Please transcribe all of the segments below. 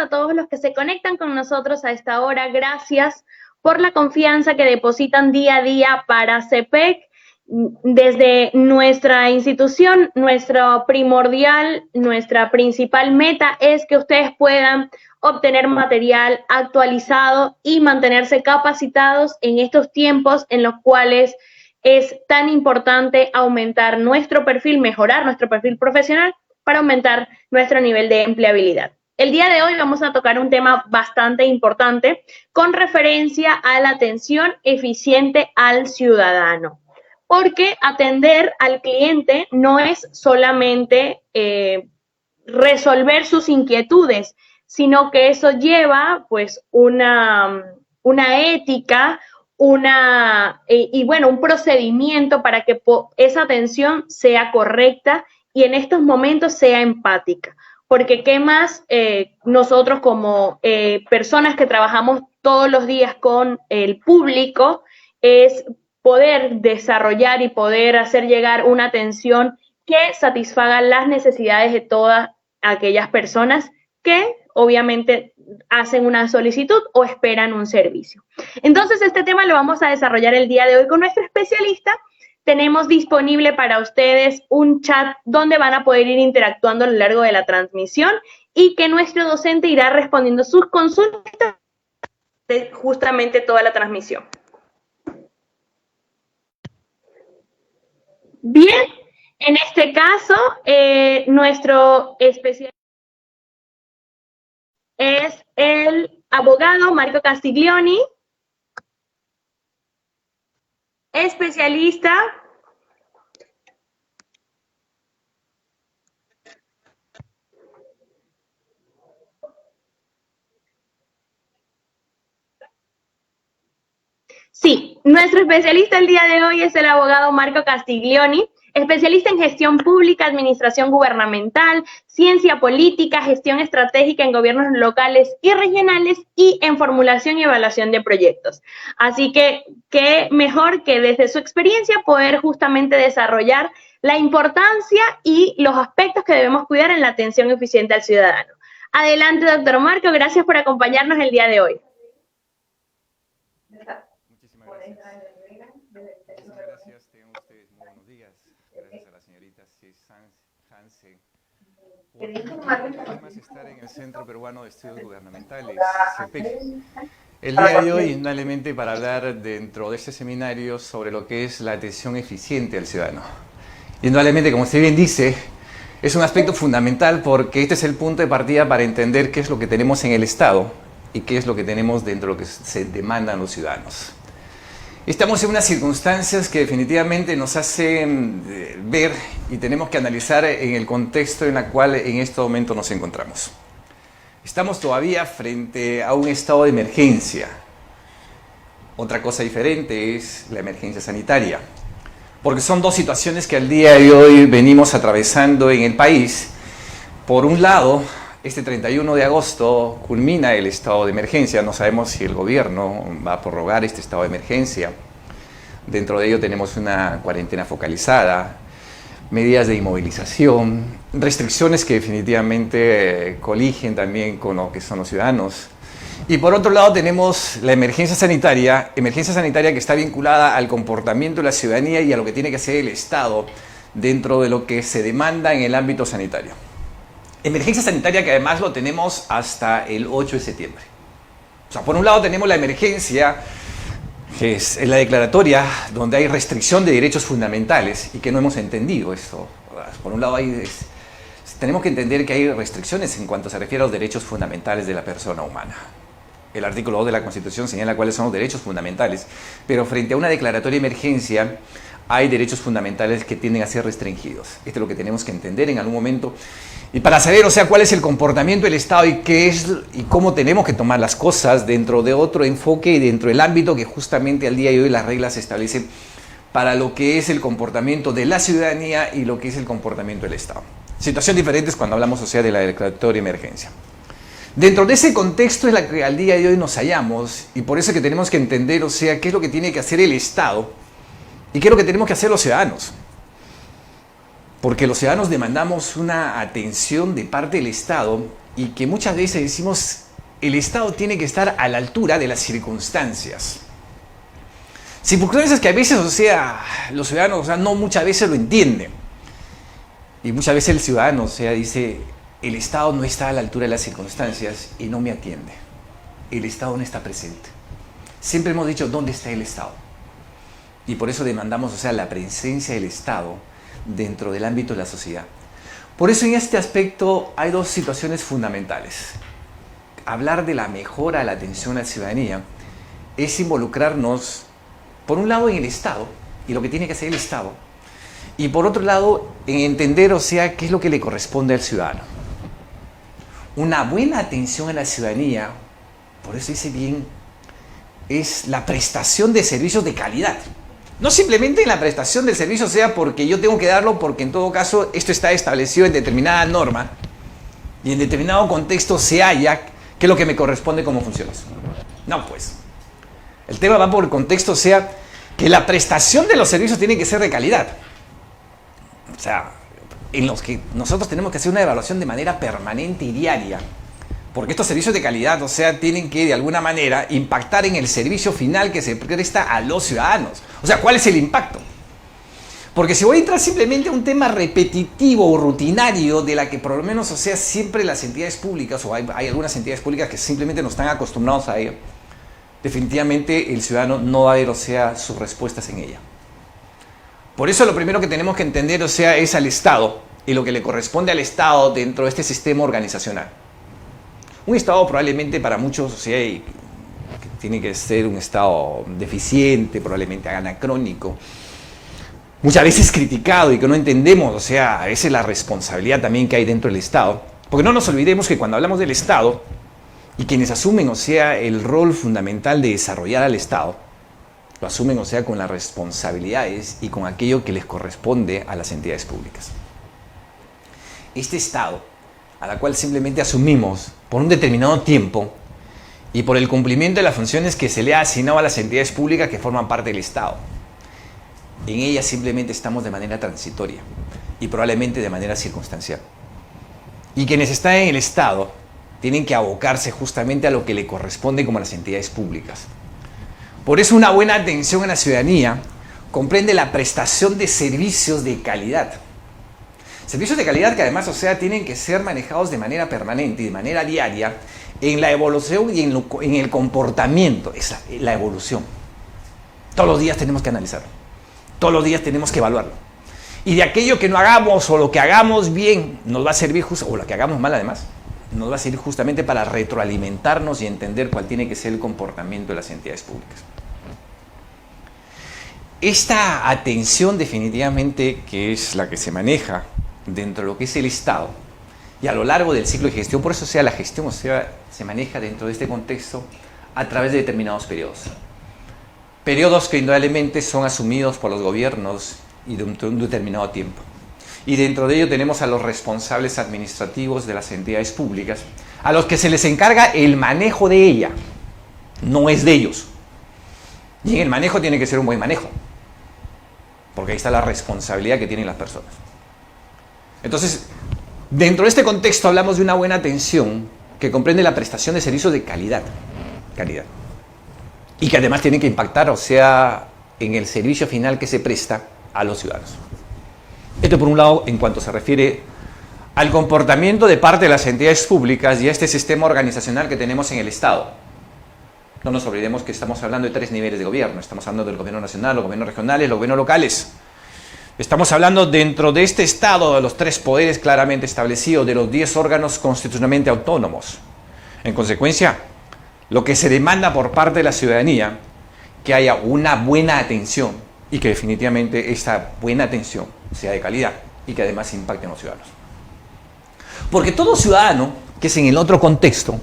a todos los que se conectan con nosotros a esta hora. Gracias por la confianza que depositan día a día para CEPEC. Desde nuestra institución, nuestra principal meta es que ustedes puedan obtener material actualizado y mantenerse capacitados en estos tiempos en los cuales es tan importante aumentar nuestro perfil, mejorar nuestro perfil profesional para aumentar nuestro nivel de empleabilidad. El día de hoy vamos a tocar un tema bastante importante con referencia a la atención eficiente al ciudadano, porque atender al cliente no es solamente resolver sus inquietudes, sino que eso lleva pues una ética, un procedimiento para que esa atención sea correcta y en estos momentos sea empática. Porque qué más nosotros como personas que trabajamos todos los días con el público es poder desarrollar y poder hacer llegar una atención que satisfaga las necesidades de todas aquellas personas que obviamente hacen una solicitud o esperan un servicio. Entonces, este tema lo vamos a desarrollar el día de hoy con nuestro especialista. Tenemos disponible para ustedes un chat donde van a poder ir interactuando a lo largo de la transmisión y que nuestro docente irá respondiendo sus consultas de justamente toda la transmisión. Bien, en este caso, nuestro especialista es el abogado Marco Castiglioni, especialista Sí, nuestro especialista el día de hoy es el abogado Marco Castiglioni, especialista en gestión pública, administración gubernamental, ciencia política, gestión estratégica en gobiernos locales y regionales y en formulación y evaluación de proyectos. Así que, qué mejor que desde su experiencia poder justamente desarrollar la importancia y los aspectos que debemos cuidar en la atención eficiente al ciudadano. Adelante, doctor Marco, gracias por acompañarnos el día de hoy. Muchísimas gracias. Tengan ustedes muy buenos días. Gracias a la señorita Hansen por además estar en el Centro Peruano de Estudios Gubernamentales, CEPEC. El día de hoy, indudablemente, para hablar dentro de este seminario sobre lo que es la atención eficiente al ciudadano. Indudablemente, como usted bien dice, es un aspecto fundamental porque este es el punto de partida para entender qué es lo que tenemos en el Estado y qué es lo que tenemos dentro de lo que se demandan los ciudadanos. Estamos en unas circunstancias que definitivamente nos hacen ver y tenemos que analizar en el contexto en el cual en este momento nos encontramos. Estamos todavía frente a un estado de emergencia. Otra cosa diferente es la emergencia sanitaria, porque son dos situaciones que al día de hoy venimos atravesando en el país. Por un lado, este 31 de agosto culmina el estado de emergencia. No sabemos si el gobierno va a prorrogar este estado de emergencia. Dentro de ello tenemos una cuarentena focalizada, medidas de inmovilización, restricciones que definitivamente coligen también con lo que son los ciudadanos. Y por otro lado tenemos la emergencia sanitaria que está vinculada al comportamiento de la ciudadanía y a lo que tiene que hacer el Estado dentro de lo que se demanda en el ámbito sanitario. Emergencia sanitaria que además lo tenemos hasta el 8 de septiembre. O sea, por un lado tenemos la emergencia, que es la declaratoria, donde hay restricción de derechos fundamentales y que no hemos entendido esto. Por un lado tenemos que entender que hay restricciones en cuanto se refiere a los derechos fundamentales de la persona humana. El artículo 2 de la Constitución señala cuáles son los derechos fundamentales, pero frente a una declaratoria de emergencia hay derechos fundamentales que tienden a ser restringidos. Esto es lo que tenemos que entender en algún momento. Y para saber, cuál es el comportamiento del Estado y qué es y cómo tenemos que tomar las cosas dentro de otro enfoque y dentro del ámbito que justamente al día de hoy las reglas se establecen para lo que es el comportamiento de la ciudadanía y lo que es el comportamiento del Estado. Situación diferente es cuando hablamos, de la declaratoria de emergencia. Dentro de ese contexto es la que al día de hoy nos hallamos y por eso es que tenemos que entender, qué es lo que tiene que hacer el Estado y qué es lo que tenemos que hacer los ciudadanos. Porque los ciudadanos demandamos una atención de parte del Estado y que muchas veces decimos el Estado tiene que estar a la altura de las circunstancias. Circunstancias que a veces, o sea, los ciudadanos, o sea, no muchas veces lo entienden. Y muchas veces el ciudadano, o sea, dice, el Estado no está a la altura de las circunstancias y no me atiende. El Estado no está presente. Siempre hemos dicho, ¿dónde está el Estado? Y por eso demandamos, o sea, la presencia del Estado dentro del ámbito de la sociedad. Por eso en este aspecto hay dos situaciones fundamentales. Hablar de la mejora de la atención a la ciudadanía es involucrarnos, por un lado, en el Estado y lo que tiene que hacer el Estado, y por otro lado, en entender, o sea, qué es lo que le corresponde al ciudadano. Una buena atención a la ciudadanía, por eso dice bien, es la prestación de servicios de calidad. No simplemente en la prestación del servicio sea porque yo tengo que darlo, porque en todo caso esto está establecido en determinada norma y en determinado contexto se halla qué es lo que me corresponde como funciones. No, pues. El tema va por el contexto, o sea, que la prestación de los servicios tiene que ser de calidad. O sea, en los que nosotros tenemos que hacer una evaluación de manera permanente y diaria. Porque estos servicios de calidad, o sea, tienen que de alguna manera impactar en el servicio final que se presta a los ciudadanos. O sea, ¿cuál es el impacto? Porque si voy a entrar simplemente a un tema repetitivo o rutinario de la que por lo menos, o sea, siempre las entidades públicas, o hay algunas entidades públicas que simplemente no están acostumbrados a ello, definitivamente el ciudadano no va a ver, o sea, sus respuestas en ella. Por eso lo primero que tenemos que entender, o sea, es al Estado y lo que le corresponde al Estado dentro de este sistema organizacional. Un Estado probablemente para muchos, o sea, que tiene que ser un Estado deficiente, probablemente anacrónico, muchas veces criticado y que no entendemos, o sea, a veces la responsabilidad también que hay dentro del Estado. Porque no nos olvidemos que cuando hablamos del Estado y quienes asumen, o sea, el rol fundamental de desarrollar al Estado, lo asumen, o sea, con las responsabilidades y con aquello que les corresponde a las entidades públicas. Este Estado, a la cual simplemente asumimos por un determinado tiempo y por el cumplimiento de las funciones que se le ha asignado a las entidades públicas que forman parte del Estado. En ellas simplemente estamos de manera transitoria y probablemente de manera circunstancial. Y quienes están en el Estado tienen que abocarse justamente a lo que le corresponde como a las entidades públicas. Por eso una buena atención a la ciudadanía comprende la prestación de servicios de calidad. Servicios de calidad que además, o sea, tienen que ser manejados de manera permanente y de manera diaria en la evolución y en el comportamiento. Esa es la evolución. Todos los días tenemos que analizarlo. Todos los días tenemos que evaluarlo. Y de aquello que no hagamos o lo que hagamos bien nos va a servir, o lo que hagamos mal además, nos va a servir justamente para retroalimentarnos y entender cuál tiene que ser el comportamiento de las entidades públicas. Esta atención definitivamente que es la que se maneja dentro de lo que es el Estado y a lo largo del ciclo de gestión, por eso, o sea, la gestión, o sea, se maneja dentro de este contexto a través de determinados periodos. Periodos que indudablemente son asumidos por los gobiernos y de un determinado tiempo. Y dentro de ello tenemos a los responsables administrativos de las entidades públicas, a los que se les encarga el manejo de ella, no es de ellos. Y en el manejo tiene que ser un buen manejo, porque ahí está la responsabilidad que tienen las personas. Entonces, dentro de este contexto hablamos de una buena atención que comprende la prestación de servicios de calidad. Y que además tiene que impactar, o sea, en el servicio final que se presta a los ciudadanos. Esto por un lado en cuanto se refiere al comportamiento de parte de las entidades públicas y a este sistema organizacional que tenemos en el Estado. No nos olvidemos que estamos hablando de 3 niveles de gobierno. Estamos hablando del gobierno nacional, los gobiernos regionales, los gobiernos locales. Estamos hablando dentro de este Estado de los 3 poderes claramente establecidos, de los 10 órganos constitucionalmente autónomos. En consecuencia, lo que se demanda por parte de la ciudadanía, que haya una buena atención y que definitivamente esta buena atención sea de calidad y que además impacte en los ciudadanos. Porque todo ciudadano, que es en el otro contexto,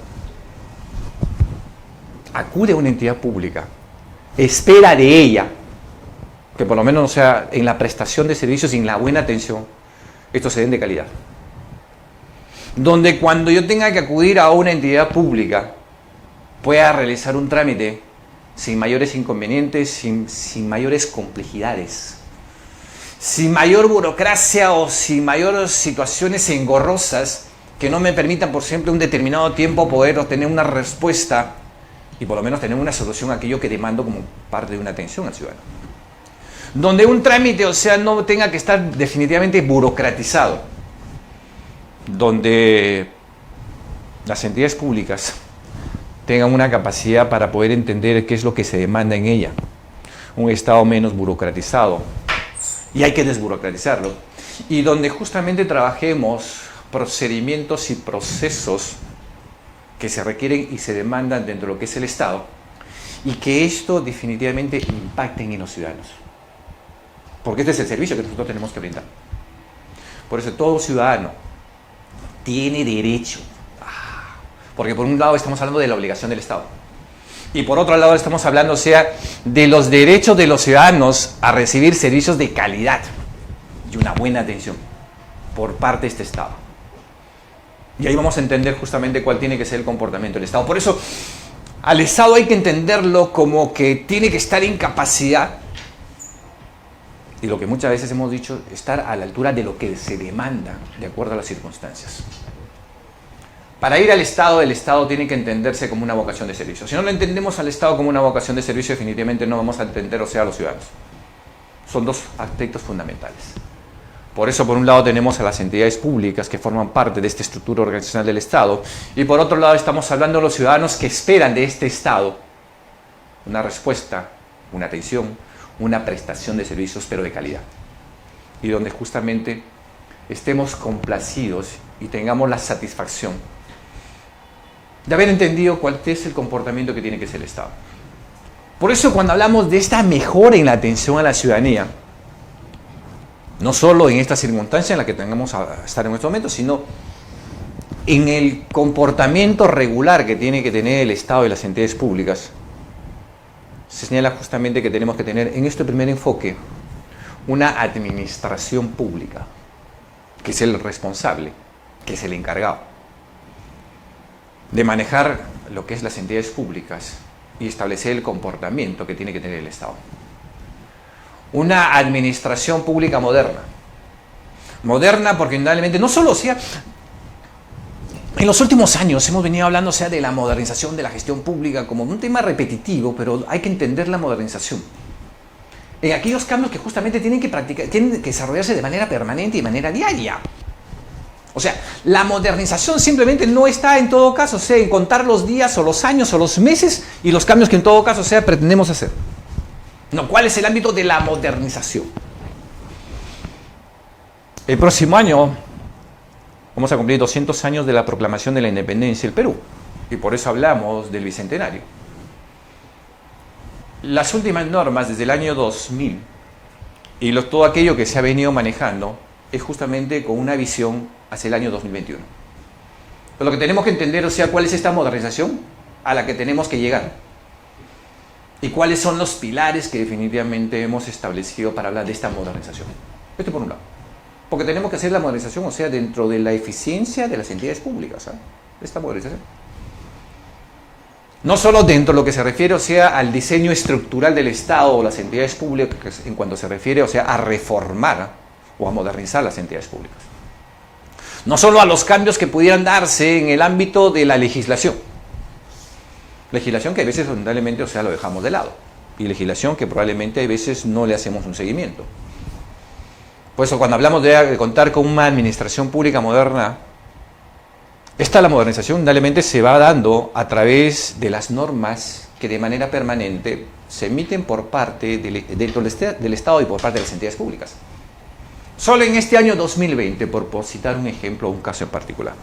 acude a una entidad pública, espera de ella, que por lo menos, o sea, en la prestación de servicios y en la buena atención, estos se den de calidad. Donde cuando yo tenga que acudir a una entidad pública, pueda realizar un trámite sin mayores inconvenientes, sin mayores complejidades, sin mayor burocracia o sin mayores situaciones engorrosas que no me permitan por siempre un determinado tiempo poder obtener una respuesta y por lo menos tener una solución a aquello que demando como parte de una atención al ciudadano. Donde un trámite, o sea, no tenga que estar definitivamente burocratizado, donde las entidades públicas tengan una capacidad para poder entender qué es lo que se demanda en ella, un Estado menos burocratizado, y hay que desburocratizarlo, y donde justamente trabajemos procedimientos y procesos que se requieren y se demandan dentro de lo que es el Estado, y que esto definitivamente impacte en los ciudadanos. Porque este es el servicio que nosotros tenemos que brindar. Por eso todo ciudadano tiene derecho. Porque por un lado estamos hablando de la obligación del Estado. Y por otro lado estamos hablando, o sea, de los derechos de los ciudadanos a recibir servicios de calidad y una buena atención por parte de este Estado. Y ahí vamos a entender justamente cuál tiene que ser el comportamiento del Estado. Por eso, al Estado hay que entenderlo como que tiene que estar en capacidad, y lo que muchas veces hemos dicho, estar a la altura de lo que se demanda de acuerdo a las circunstancias. Para ir al Estado, el Estado tiene que entenderse como una vocación de servicio. Si no lo entendemos al Estado como una vocación de servicio, definitivamente no vamos a entender, o sea, a los ciudadanos. Son dos aspectos fundamentales. Por eso, por un lado, tenemos a las entidades públicas que forman parte de esta estructura organizacional del Estado, y por otro lado estamos hablando de los ciudadanos que esperan de este Estado una respuesta, una atención, una prestación de servicios, pero de calidad. Y donde justamente estemos complacidos y tengamos la satisfacción de haber entendido cuál es el comportamiento que tiene que ser el Estado. Por eso, cuando hablamos de esta mejora en la atención a la ciudadanía, no solo en esta circunstancia en la que tengamos a estar en estos momentos, sino en el comportamiento regular que tiene que tener el Estado y las entidades públicas, se señala justamente que tenemos que tener en este primer enfoque una administración pública, que es el responsable, que es el encargado de manejar lo que es las entidades públicas y establecer el comportamiento que tiene que tener el Estado. Una administración pública moderna. Moderna porque indudablemente no solo, o sea, en los últimos años hemos venido hablando, o sea, de la modernización de la gestión pública como un tema repetitivo, pero hay que entender la modernización en aquellos cambios que justamente tienen que desarrollarse de manera permanente y de manera diaria. O sea, la modernización simplemente no está en todo caso, o sea, en contar los días o los años o los meses y los cambios que en todo caso, o sea, pretendemos hacer. No, ¿cuál es el ámbito de la modernización? El próximo año vamos a cumplir 200 años de la proclamación de la independencia del Perú, y por eso hablamos del Bicentenario. Las últimas normas desde el año 2000 y todo aquello que se ha venido manejando es justamente con una visión hacia el año 2021. Pero lo que tenemos que entender, o sea, cuál es esta modernización a la que tenemos que llegar y cuáles son los pilares que definitivamente hemos establecido para hablar de esta modernización. Esto por un lado. Porque tenemos que hacer la modernización, o sea, dentro de la eficiencia de las entidades públicas, ¿sabes? Esta modernización. No solo dentro de lo que se refiere, o sea, al diseño estructural del Estado o las entidades públicas, en cuanto se refiere, o sea, a reformar o a modernizar las entidades públicas. No solo a los cambios que pudieran darse en el ámbito de la legislación. Legislación que a veces, lamentablemente, o sea, lo dejamos de lado. Y legislación que probablemente a veces no le hacemos un seguimiento. Por eso, cuando hablamos de contar con una administración pública moderna, la modernización indudablemente se va dando a través de las normas que de manera permanente se emiten por parte dentro del Estado y por parte de las entidades públicas. Solo en este año 2020, por citar un ejemplo o un caso en particular.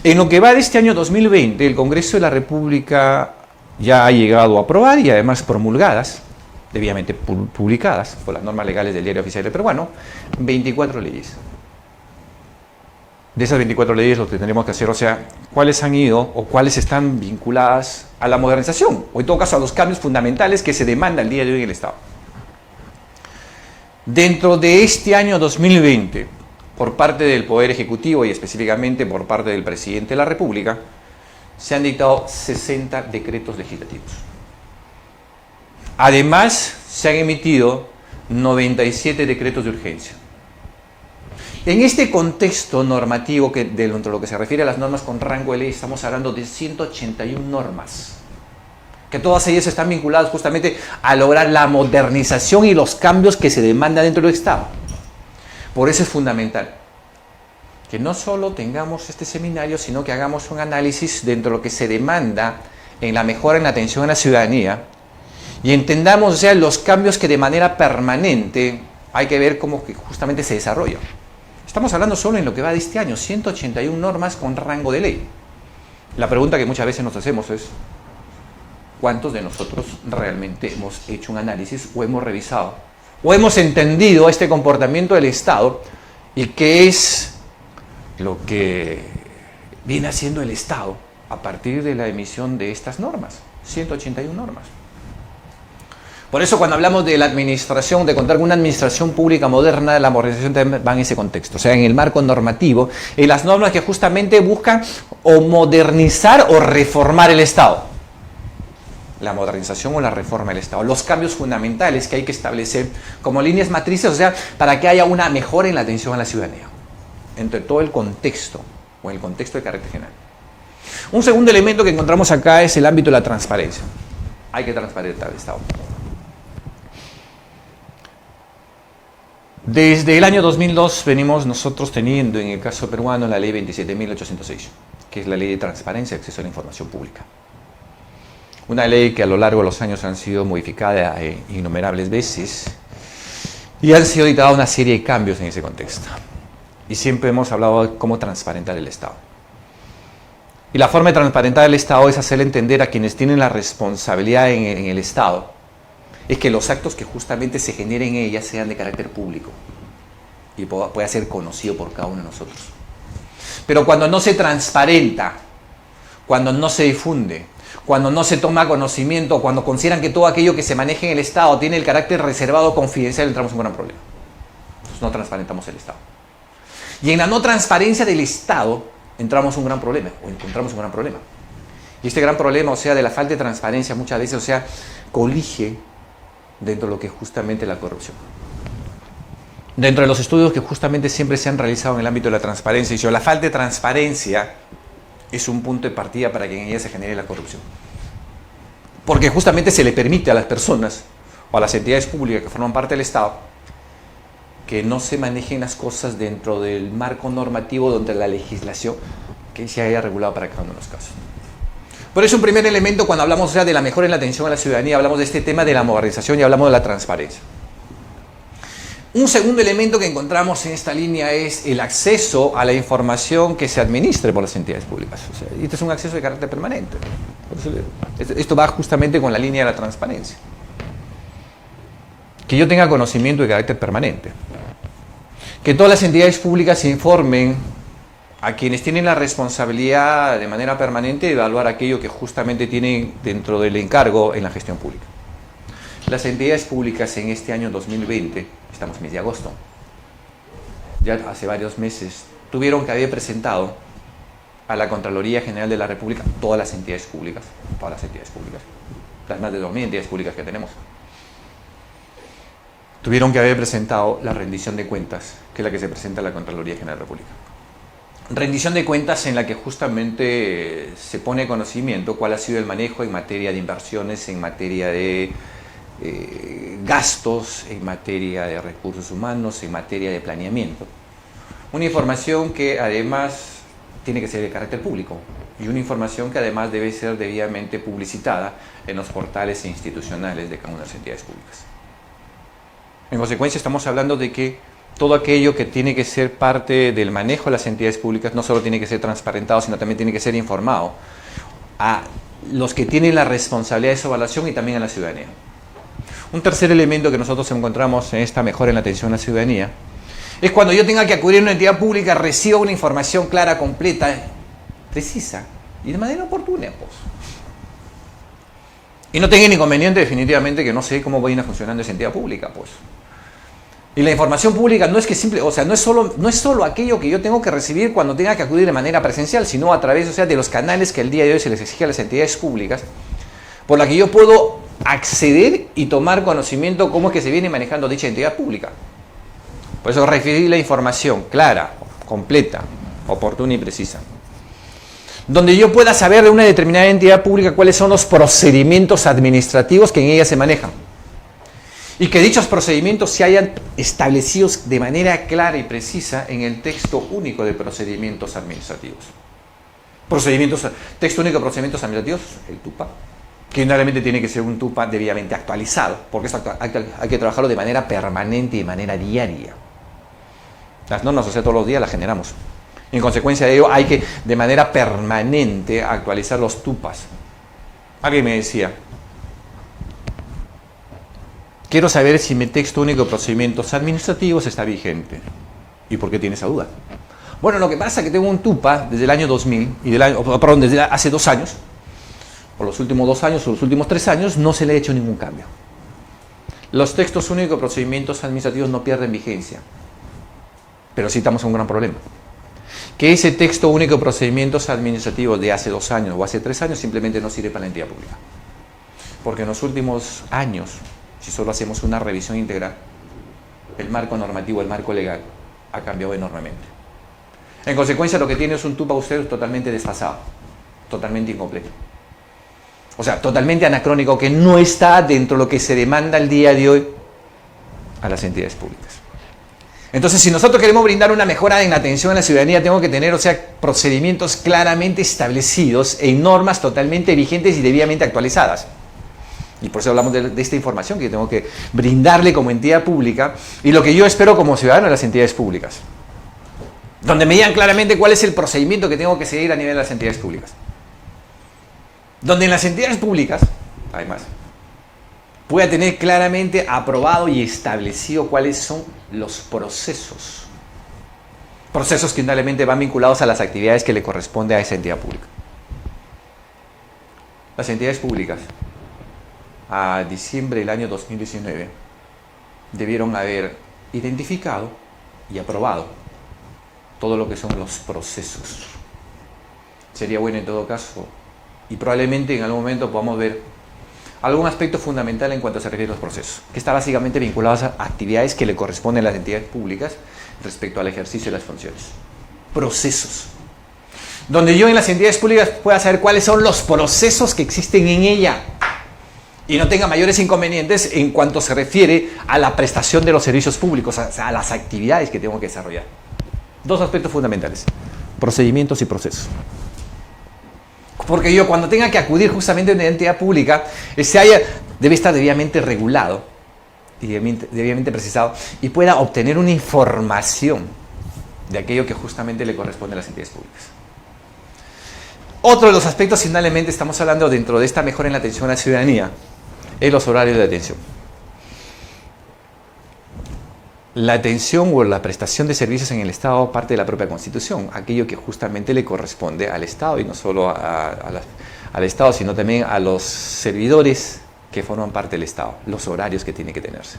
En lo que va de este año 2020, el Congreso de la República ya ha llegado a aprobar y además promulgadas, debidamente publicadas por las normas legales del Diario Oficial del Peruano, 24 leyes. De esas 24 leyes lo que tendremos que hacer, o sea, cuáles han ido o cuáles están vinculadas a la modernización, o en todo caso a los cambios fundamentales que se demandan el día de hoy en el Estado. Dentro de este año 2020, por parte del Poder Ejecutivo y específicamente por parte del Presidente de la República, se han dictado 60 decretos legislativos. Además, se han emitido 97 decretos de urgencia. En este contexto normativo, que dentro de lo que se refiere a las normas con rango de ley, estamos hablando de 181 normas, que todas ellas están vinculadas justamente a lograr la modernización y los cambios que se demandan dentro del Estado. Por eso es fundamental que no solo tengamos este seminario, sino que hagamos un análisis dentro de lo que se demanda en la mejora en la atención a la ciudadanía y entendamos, o sea, los cambios que de manera permanente hay que ver cómo que justamente se desarrollan. Estamos hablando solo en lo que va de este año, 181 normas con rango de ley. La pregunta que muchas veces nos hacemos es, ¿cuántos de nosotros realmente hemos hecho un análisis o hemos revisado o hemos entendido este comportamiento del Estado y qué es lo que viene haciendo el Estado a partir de la emisión de estas normas? 181 normas. Por eso cuando hablamos de la administración, de contar con una administración pública moderna, la modernización también va en ese contexto, o sea, en el marco normativo, en las normas que justamente buscan o modernizar o reformar el Estado. La modernización o la reforma del Estado, los cambios fundamentales que hay que establecer como líneas matrices, o sea, para que haya una mejora en la atención a la ciudadanía, entre todo el contexto, o en el contexto de carácter general. Un segundo elemento que encontramos acá es el ámbito de la transparencia. Hay que transparentar el Estado. Desde el año 2002 venimos nosotros teniendo, en el caso peruano, la ley 27.806, que es la ley de transparencia y acceso a la información pública. Una ley que a lo largo de los años han sido modificada innumerables veces y han sido dictada una serie de cambios en ese contexto. Y siempre hemos hablado de cómo transparentar el Estado. Y la forma de transparentar el Estado es hacerle entender a quienes tienen la responsabilidad en el Estado, es que los actos que justamente se generen en ella sean de carácter público y pueda ser conocido por cada uno de nosotros. Pero cuando no se transparenta, cuando no se difunde, cuando no se toma conocimiento, cuando consideran que todo aquello que se maneje en el Estado tiene el carácter reservado o confidencial, entramos en un gran problema. Entonces no transparentamos el Estado. Y en la no transparencia del Estado encontramos un gran problema. Y este gran problema, o sea, de la falta de transparencia muchas veces, o sea, colige dentro de lo que es justamente la corrupción. Dentro de los estudios que justamente siempre se han realizado en el ámbito de la transparencia, y la falta de transparencia es un punto de partida para que en ella se genere la corrupción. Porque justamente se le permite a las personas o a las entidades públicas que forman parte del Estado que no se manejen las cosas dentro del marco normativo donde la legislación que se haya regulado para cada uno de los casos. Por eso un primer elemento cuando hablamos, o sea, de la mejora en la atención a la ciudadanía, hablamos de este tema de la modernización y hablamos de la transparencia. Un segundo elemento que encontramos en esta línea es el acceso a la información que se administre por las entidades públicas. O sea, este es un acceso de carácter permanente. Esto va justamente con la línea de la transparencia. Que yo tenga conocimiento de carácter permanente. Que todas las entidades públicas se informen a quienes tienen la responsabilidad de manera permanente de evaluar aquello que justamente tienen dentro del encargo en la gestión pública. Las entidades públicas en este año 2020, estamos en mes de agosto, ya hace varios meses, tuvieron que haber presentado a la Contraloría General de la República todas las entidades públicas, las más de 2.000 entidades públicas que tenemos. Tuvieron que haber presentado la rendición de cuentas, que es la que se presenta a la Contraloría General de la República. Rendición de cuentas en la que justamente se pone conocimiento cuál ha sido el manejo en materia de inversiones, en materia de gastos, en materia de recursos humanos, en materia de planeamiento. Una información que además tiene que ser de carácter público y una información que además debe ser debidamente publicitada en los portales institucionales de cada una de las entidades públicas. En consecuencia, estamos hablando de que todo aquello que tiene que ser parte del manejo de las entidades públicas no solo tiene que ser transparentado, sino también tiene que ser informado a los que tienen la responsabilidad de su evaluación y también a la ciudadanía. Un tercer elemento que nosotros encontramos en esta mejora en la atención a la ciudadanía es cuando yo tenga que acudir a una entidad pública, reciba una información clara, completa, precisa y de manera oportuna, pues. Y no tenga inconveniente definitivamente que no sé cómo viene funcionando esa entidad pública, pues. Y la información pública no es que simple, o sea, no es solo aquello que yo tengo que recibir cuando tenga que acudir de manera presencial, sino a través, o sea, de los canales que el día de hoy se les exige a las entidades públicas, por la que yo puedo acceder y tomar conocimiento cómo es que se viene manejando dicha entidad pública. Por eso referir la información clara, completa, oportuna y precisa. Donde yo pueda saber de una determinada entidad pública cuáles son los procedimientos administrativos que en ella se manejan. Y que dichos procedimientos se hayan establecidos de manera clara y precisa en el texto único de procedimientos administrativos. Texto único de procedimientos administrativos, el TUPA, que generalmente tiene que ser un TUPA debidamente actualizado, porque esto hay que trabajarlo de manera permanente y de manera diaria. Las normas, o sea, todos los días las generamos. En consecuencia de ello, hay que de manera permanente actualizar los TUPAs. Alguien me decía, quiero saber si mi texto único de procedimientos administrativos está vigente. ¿Y por qué tiene esa duda? Bueno, lo que pasa es que tengo un TUPA desde el año 2000, desde hace 2 años, por los últimos 2 años o los últimos 3 años, no se le ha hecho ningún cambio. Los textos únicos de procedimientos administrativos no pierden vigencia, pero sí estamos en un gran problema. Que ese texto único de procedimientos administrativos de hace 2 años o hace 3 años simplemente no sirve para la entidad pública. Porque en los últimos años, si solo hacemos una revisión integral, el marco normativo, el marco legal, ha cambiado enormemente. En consecuencia, lo que tiene es un TUPA usted totalmente desfasado, totalmente incompleto. O sea, totalmente anacrónico, que no está dentro de lo que se demanda el día de hoy a las entidades públicas. Entonces, si nosotros queremos brindar una mejora en la atención a la ciudadanía, tengo que tener, procedimientos claramente establecidos en normas totalmente vigentes y debidamente actualizadas. Y por eso hablamos de esta información que tengo que brindarle como entidad pública y lo que yo espero como ciudadano de las entidades públicas. Donde me digan claramente cuál es el procedimiento que tengo que seguir a nivel de las entidades públicas. Donde en las entidades públicas, además, pueda tener claramente aprobado y establecido cuáles son los procesos. Procesos que indudablemente van vinculados a las actividades que le corresponde a esa entidad pública. Las entidades públicas, a diciembre del año 2019, debieron haber identificado y aprobado todo lo que son los procesos. Sería bueno en todo caso, y probablemente en algún momento podamos ver algún aspecto fundamental en cuanto se refiere a los procesos, que está básicamente vinculado a actividades que le corresponden a las entidades públicas respecto al ejercicio de las funciones. Procesos. Donde yo en las entidades públicas pueda saber cuáles son los procesos que existen en ella y no tenga mayores inconvenientes en cuanto se refiere a la prestación de los servicios públicos, a las actividades que tengo que desarrollar. 2 aspectos fundamentales: procedimientos y procesos. Porque yo, cuando tenga que acudir justamente a una entidad pública, debe estar debidamente regulado y debidamente precisado y pueda obtener una información de aquello que justamente le corresponde a las entidades públicas. Otro de los aspectos, indudablemente, estamos hablando dentro de esta mejora en la atención a la ciudadanía, es los horarios de atención. La atención o la prestación de servicios en el Estado parte de la propia Constitución, aquello que justamente le corresponde al Estado, y no solo al Estado, sino también a los servidores que forman parte del Estado, los horarios que tiene que tenerse.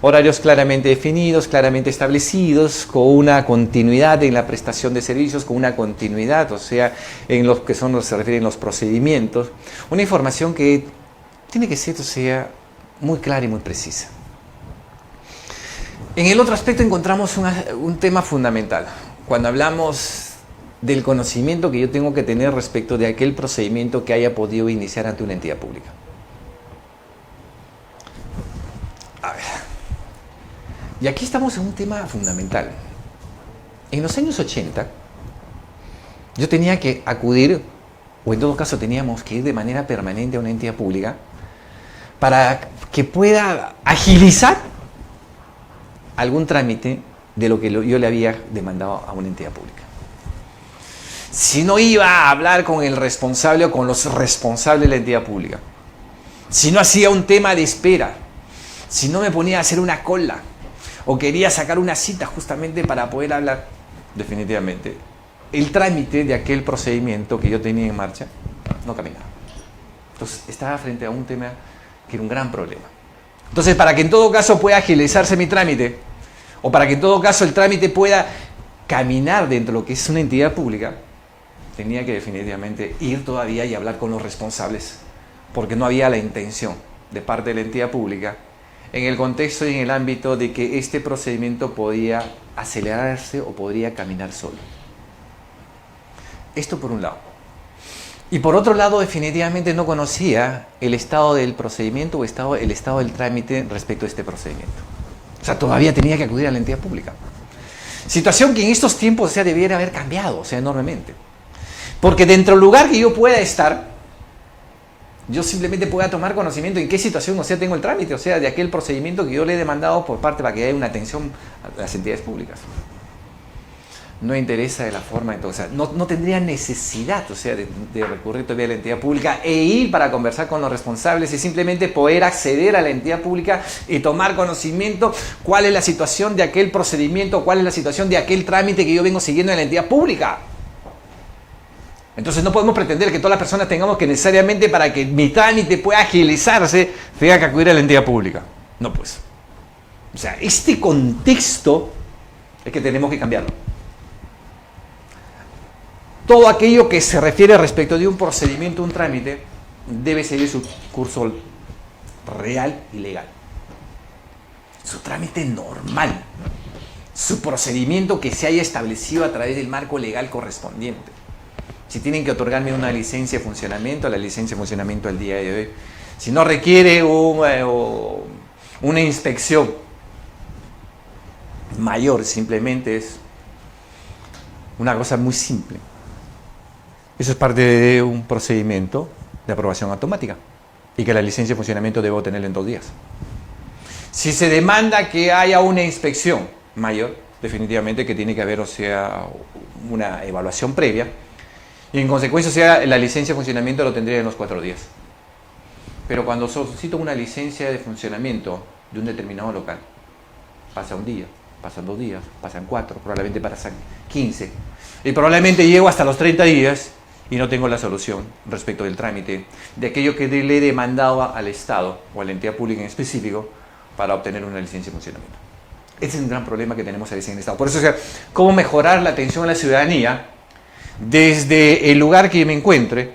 Horarios claramente definidos, claramente establecidos, con una continuidad en la prestación de servicios, con una continuidad, o sea, en lo que se refieren los procedimientos, una información que tiene que ser, muy clara y muy precisa. En el otro aspecto encontramos un tema fundamental, cuando hablamos del conocimiento que yo tengo que tener respecto de aquel procedimiento que haya podido iniciar ante una entidad pública. A ver, y aquí estamos en un tema fundamental. En los años 80, yo tenía que acudir, o en todo caso teníamos que ir de manera permanente a una entidad pública para que pueda agilizar algún trámite de lo que yo le había demandado a una entidad pública. Si no iba a hablar con el responsable o con los responsables de la entidad pública, si no hacía un tema de espera, si no me ponía a hacer una cola o quería sacar una cita justamente para poder hablar, definitivamente el trámite de aquel procedimiento que yo tenía en marcha no caminaba. Entonces estaba frente a un tema que era un gran problema. Entonces, para que en todo caso pueda agilizarse mi trámite, o para que en todo caso el trámite pueda caminar dentro de lo que es una entidad pública, tenía que definitivamente ir todavía y hablar con los responsables, porque no había la intención de parte de la entidad pública en el contexto y en el ámbito de que este procedimiento podía acelerarse o podría caminar solo. Esto por un lado. Y por otro lado, definitivamente no conocía el estado del procedimiento o el estado del trámite respecto a este procedimiento. O sea, todavía tenía que acudir a la entidad pública. Situación que en estos tiempos, o sea, debiera haber cambiado, o sea, enormemente. Porque dentro del lugar que yo pueda estar, yo simplemente pueda tomar conocimiento en qué situación, o sea, tengo el trámite, o sea, de aquel procedimiento que yo le he demandado por parte para que haya una atención a las entidades públicas. No interesa de la forma, entonces, no tendría necesidad, o sea, de recurrir todavía a la entidad pública e ir para conversar con los responsables y simplemente poder acceder a la entidad pública y tomar conocimiento cuál es la situación de aquel procedimiento, cuál es la situación de aquel trámite que yo vengo siguiendo en la entidad pública. Entonces no podemos pretender que todas las personas tengamos que necesariamente para que mi trámite pueda agilizarse, tenga que acudir a la entidad pública. No, pues. O sea, este contexto es que tenemos que cambiarlo. Todo aquello que se refiere respecto de un procedimiento, un trámite, debe seguir su curso real y legal. Su trámite normal. Su procedimiento que se haya establecido a través del marco legal correspondiente. Si tienen que otorgarme una licencia de funcionamiento, la licencia de funcionamiento al día de hoy. Si no requiere una inspección mayor, simplemente es una cosa muy simple. Eso es parte de un procedimiento de aprobación automática y que la licencia de funcionamiento debo tener en 2 días. Si se demanda que haya una inspección mayor, definitivamente que tiene que haber, o sea, una evaluación previa. Y en consecuencia, o sea, la licencia de funcionamiento lo tendría en los 4 días. Pero cuando solicito una licencia de funcionamiento de un determinado local, pasa 1 día, pasan 2 días, pasan 4, probablemente pasan 15. Y probablemente llego hasta los 30 días y no tengo la solución respecto del trámite de aquello que le he demandado al Estado o a la entidad pública en específico para obtener una licencia de funcionamiento. Ese es un gran problema que tenemos a veces en el Estado. Por eso, o sea, cómo mejorar la atención a la ciudadanía desde el lugar que me encuentre,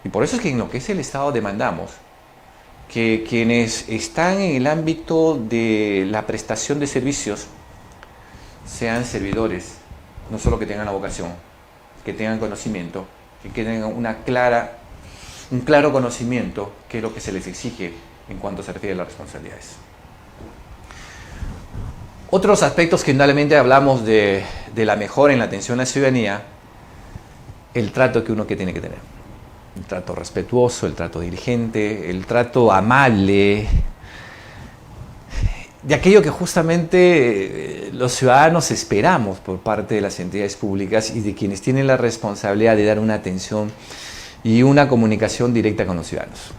y por eso es que en lo que es el Estado demandamos que quienes están en el ámbito de la prestación de servicios sean servidores, no solo que tengan la vocación, que tengan conocimiento, que tengan un claro conocimiento que es lo que se les exige en cuanto se refiere a las responsabilidades. Otros aspectos que indudablemente hablamos de la mejora en la atención a la ciudadanía, el trato que uno tiene que tener. El trato respetuoso, el trato diligente, el trato amable, de aquello que justamente los ciudadanos esperamos por parte de las entidades públicas y de quienes tienen la responsabilidad de dar una atención y una comunicación directa con los ciudadanos.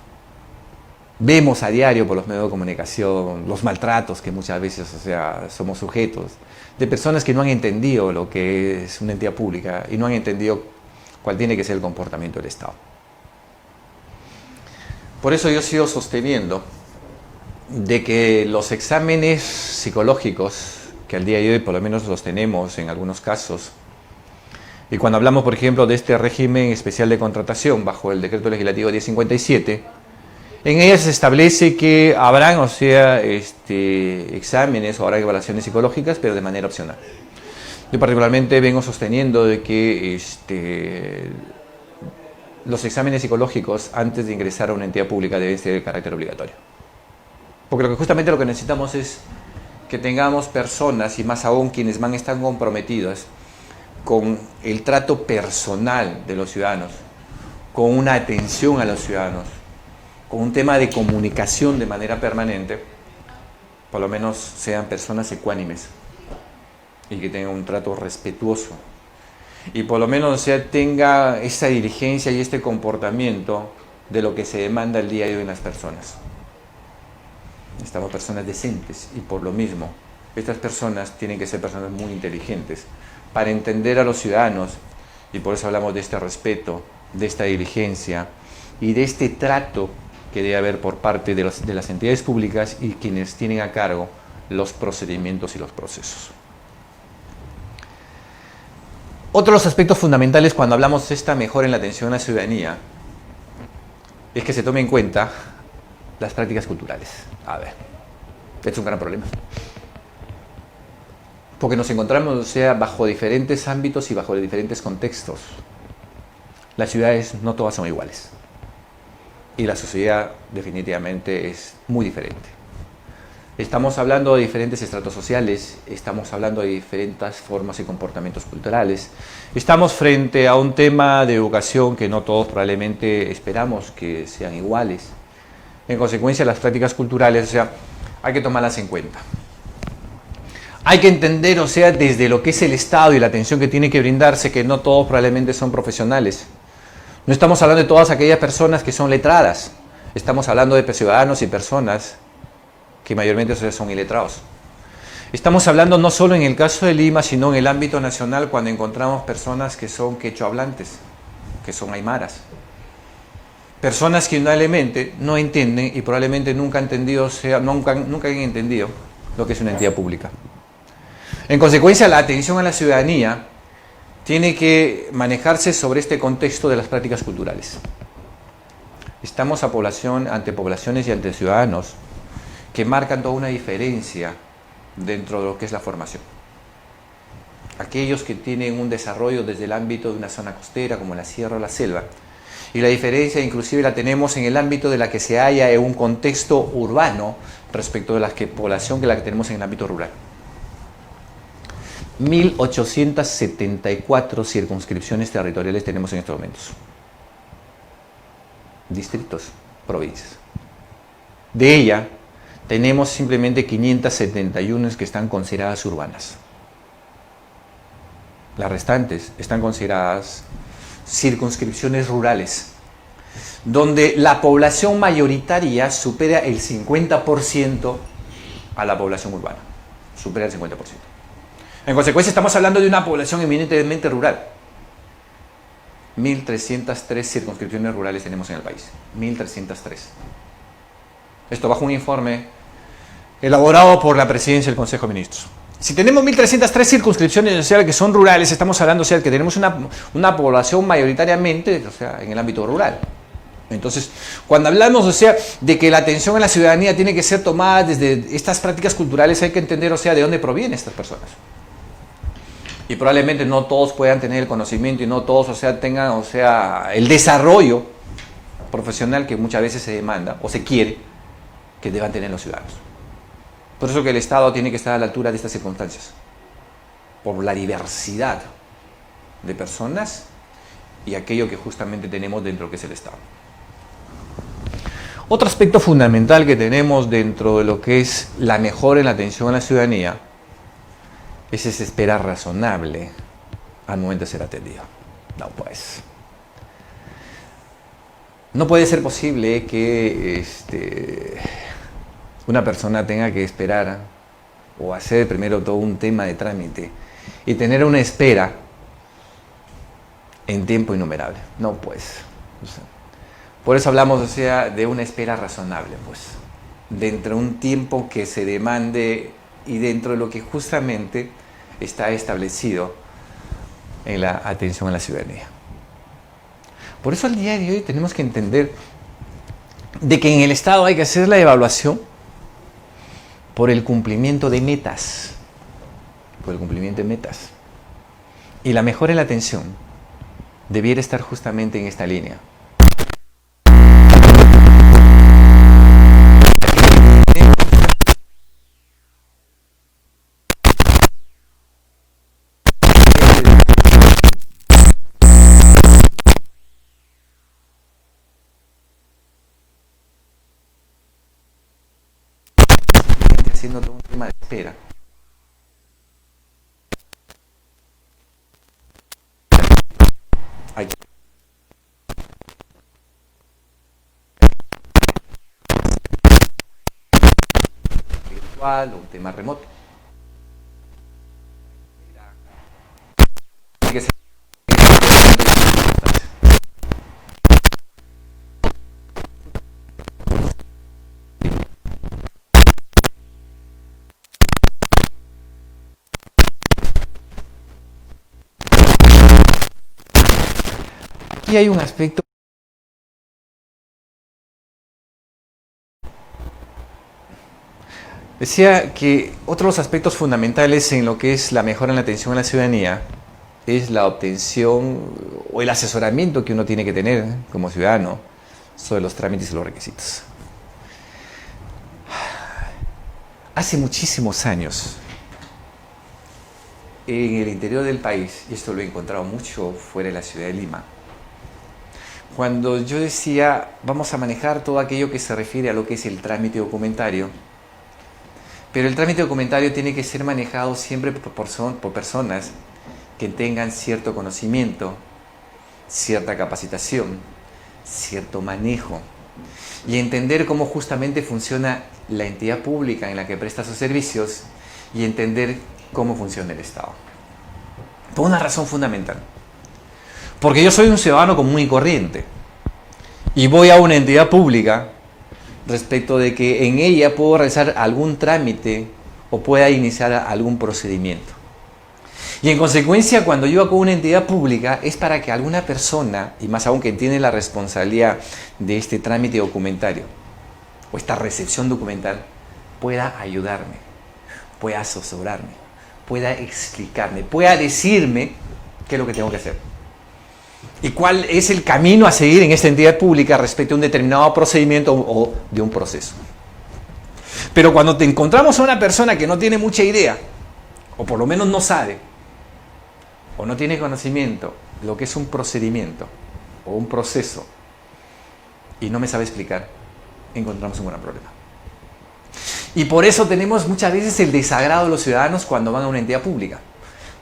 Vemos a diario por los medios de comunicación los maltratos que muchas veces, o sea, somos sujetos de personas que no han entendido lo que es una entidad pública y no han entendido cuál tiene que ser el comportamiento del Estado. Por eso yo sigo sosteniendo de que los exámenes psicológicos, que al día de hoy por lo menos los tenemos en algunos casos, y cuando hablamos, por ejemplo, de este régimen especial de contratación bajo el Decreto Legislativo 1057, en ella se establece que habrán, o sea, exámenes o habrá evaluaciones psicológicas, pero de manera opcional. Yo particularmente vengo sosteniendo de que los exámenes psicológicos antes de ingresar a una entidad pública deben ser de carácter obligatorio. Porque justamente lo que necesitamos es que tengamos personas, y más aún quienes van a estar comprometidas con el trato personal de los ciudadanos, con una atención a los ciudadanos, con un tema de comunicación de manera permanente, por lo menos sean personas ecuánimes y que tengan un trato respetuoso. Y por lo menos, o sea, tenga esa diligencia y este comportamiento de lo que se demanda el día de hoy en las personas. Necesitamos personas decentes y por lo mismo, estas personas tienen que ser personas muy inteligentes para entender a los ciudadanos y por eso hablamos de este respeto, de esta diligencia y de este trato que debe haber por parte de las entidades públicas y quienes tienen a cargo los procedimientos y los procesos. Otro de los aspectos fundamentales cuando hablamos de esta mejora en la atención a la ciudadanía es que se tome en cuenta las prácticas culturales. A ver, Es un gran problema. Porque nos encontramos, o sea, bajo diferentes ámbitos y bajo diferentes contextos. Las ciudades no todas son iguales. Y la sociedad definitivamente es muy diferente. Estamos hablando de diferentes estratos sociales, estamos hablando de diferentes formas y comportamientos culturales. Estamos frente a un tema de educación que no todos probablemente esperamos que sean iguales. En consecuencia, las prácticas culturales, o sea, hay que tomarlas en cuenta. Hay que entender, o sea, desde lo que es el Estado y la atención que tiene que brindarse, que no todos probablemente son profesionales. No estamos hablando de todas aquellas personas que son letradas. Estamos hablando de ciudadanos y personas que mayormente son iletrados. Estamos hablando no solo en el caso de Lima, sino en el ámbito nacional cuando encontramos personas que son quechua hablantes, que son aymaras. Personas que indudablemente no entienden y probablemente nunca han entendido, o sea, nunca han entendido lo que es una entidad pública. En consecuencia, la atención a la ciudadanía tiene que manejarse sobre este contexto de las prácticas culturales. Estamos ante poblaciones y ante ciudadanos que marcan toda una diferencia dentro de lo que es la formación. Aquellos que tienen un desarrollo desde el ámbito de una zona costera como la sierra o la selva, y la diferencia inclusive la tenemos en el ámbito de la que se halla en un contexto urbano respecto de la población que la que tenemos en el ámbito rural. 1874 circunscripciones territoriales tenemos en estos momentos. Distritos, provincias. De ella, tenemos simplemente 571 que están consideradas urbanas. Las restantes están consideradas circunscripciones rurales, donde la población mayoritaria supera el 50% a la población urbana. Supera el 50%. En consecuencia, estamos hablando de una población eminentemente rural. 1.303 circunscripciones rurales tenemos en el país. 1.303. Esto bajo un informe elaborado por la Presidencia del Consejo de Ministros. Si tenemos 1.303 circunscripciones, o sea, que son rurales, estamos hablando, o sea, que tenemos una población mayoritariamente, o sea, en el ámbito rural. Entonces, cuando hablamos, o sea, de que la atención a la ciudadanía tiene que ser tomada desde estas prácticas culturales, hay que entender, o sea, de dónde provienen estas personas. Y probablemente no todos puedan tener el conocimiento y no todos, o sea, tengan, o sea, el desarrollo profesional que muchas veces se demanda o se quiere que deban tener los ciudadanos. Por eso que el Estado tiene que estar a la altura de estas circunstancias, por la diversidad de personas y aquello que justamente tenemos dentro de lo que es el Estado. Otro aspecto fundamental que tenemos dentro de lo que es la mejora en la atención a la ciudadanía es esa espera razonable al momento de ser atendido. No, pues. No puede ser posible que una persona tenga que esperar o hacer primero todo un tema de trámite y tener una espera en tiempo innumerable. No, pues. O sea, por eso hablamos, o sea, de una espera razonable, pues. Dentro de un tiempo que se demande y dentro de lo que justamente está establecido en la atención a la ciudadanía. Por eso al día de hoy tenemos que entender de que en el Estado hay que hacer la evaluación por el cumplimiento de metas. Por el cumplimiento de metas. Y la mejora en la atención debiera estar justamente en esta línea. Haciendo todo un tema de espera. Hay virtual o un tema remoto. Hay que ser aquí hay un aspecto Decía que otro de los aspectos fundamentales en lo que es la mejora en la atención a la ciudadanía es la obtención o el asesoramiento que uno tiene que tener como ciudadano sobre los trámites y los requisitos. Hace muchísimos años, en el interior del país, y esto lo he encontrado mucho fuera de la ciudad de Lima, cuando yo decía, vamos a manejar todo aquello que se refiere a lo que es el trámite documentario, pero el trámite documentario tiene que ser manejado siempre por personas que tengan cierto conocimiento, cierta capacitación, cierto manejo, y entender cómo justamente funciona la entidad pública en la que presta sus servicios y entender cómo funciona el Estado. Por una razón fundamental. Porque yo soy un ciudadano común y corriente y voy a una entidad pública respecto de que en ella puedo realizar algún trámite o pueda iniciar algún procedimiento. Y en consecuencia, cuando yo acudo a una entidad pública es para que alguna persona, y más aún que tiene la responsabilidad de este trámite documentario o esta recepción documental, pueda ayudarme, pueda asesorarme, pueda explicarme, pueda decirme qué es lo que tengo que hacer y cuál es el camino a seguir en esta entidad pública respecto a un determinado procedimiento o de un proceso. Pero cuando te encontramos a una persona que no tiene mucha idea, o por lo menos no sabe, o no tiene conocimiento de lo que es un procedimiento o un proceso, y no me sabe explicar, encontramos un gran problema. Y por eso tenemos muchas veces el desagrado de los ciudadanos cuando van a una entidad pública,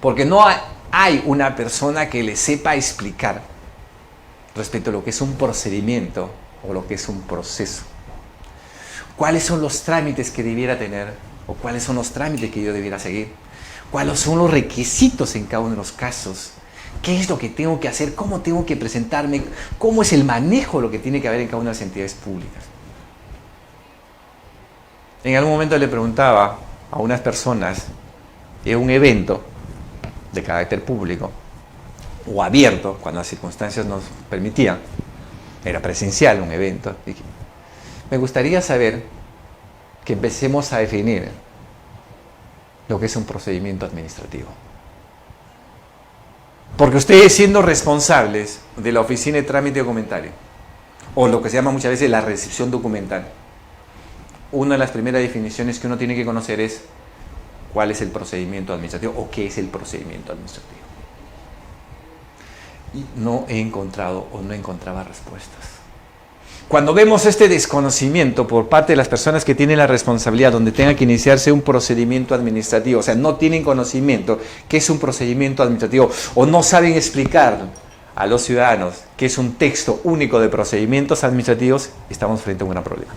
porque no hay una persona que les sepa explicar respecto a lo que es un procedimiento o lo que es un proceso. ¿Cuáles son los trámites que debiera tener o cuáles son los trámites que yo debiera seguir? ¿Cuáles son los requisitos en cada uno de los casos? ¿Qué es lo que tengo que hacer? ¿Cómo tengo que presentarme? ¿Cómo es el manejo de lo que tiene que haber en cada una de las entidades públicas? En algún momento le preguntaba a unas personas en un evento de carácter público o abierto, cuando las circunstancias nos permitían, era presencial un evento, dije, me gustaría saber que empecemos a definir lo que es un procedimiento administrativo. Porque ustedes, siendo responsables de la oficina de trámite documentario, o lo que se llama muchas veces la recepción documental, una de las primeras definiciones que uno tiene que conocer es cuál es el procedimiento administrativo o qué es el procedimiento administrativo. Y no he encontrado o no encontraba respuestas. Cuando vemos este desconocimiento por parte de las personas que tienen la responsabilidad donde tenga que iniciarse un procedimiento administrativo, o sea, no tienen conocimiento qué es un procedimiento administrativo o no saben explicar a los ciudadanos qué es un texto único de procedimientos administrativos, estamos frente a un gran problema.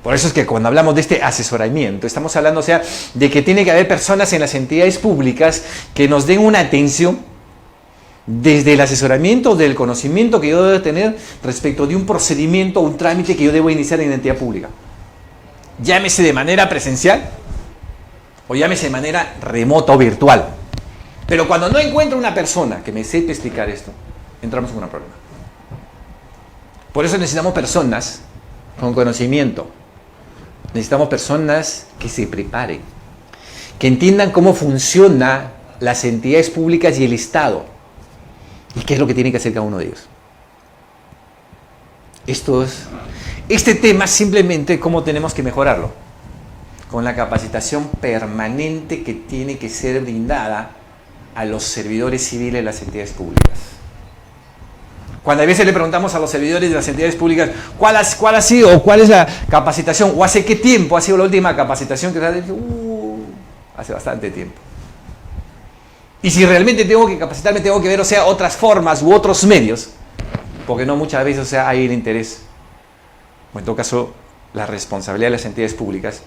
Por eso es que cuando hablamos de este asesoramiento, estamos hablando, o sea, de que tiene que haber personas en las entidades públicas que nos den una atención desde el asesoramiento, del conocimiento que yo debo tener respecto de un procedimiento o un trámite que yo debo iniciar en la entidad pública. Llámese de manera presencial o llámese de manera remota o virtual. Pero cuando no encuentro una persona que me sepa explicar esto, entramos en un problema. Por eso necesitamos personas con conocimiento. Necesitamos personas que se preparen, que entiendan cómo funcionan las entidades públicas y el Estado y qué es lo que tiene que hacer cada uno de ellos. Este tema simplemente cómo tenemos que mejorarlo, con la capacitación permanente que tiene que ser brindada a los servidores civiles de las entidades públicas. Cuando a veces le preguntamos a los servidores de las entidades públicas cuál ha sido o cuál es la capacitación o hace qué tiempo ha sido la última capacitación que se ha hecho, hace bastante tiempo. Y si realmente tengo que capacitarme, tengo que ver, o sea, otras formas u otros medios, porque no muchas veces, o sea, hay el interés, o en todo caso, la responsabilidad de las entidades públicas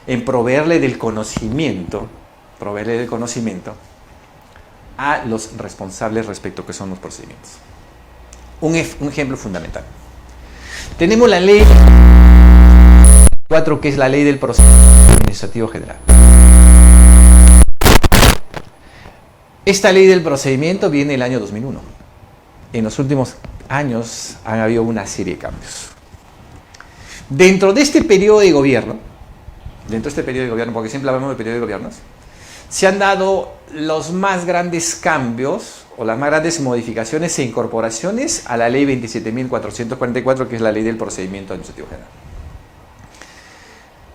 en proveerle del conocimiento a los responsables respecto a qué son los procedimientos. Un ejemplo fundamental. Tenemos la ley 4, que es la ley del procedimiento administrativo general. Esta ley del procedimiento viene el año 2001. En los últimos años han habido una serie de cambios. Dentro de este periodo de gobierno, dentro de este periodo de gobierno, porque siempre hablamos de periodo de gobiernos, se han dado los más grandes cambios o las más grandes modificaciones e incorporaciones a la ley 27.444, que es la ley del procedimiento administrativo general.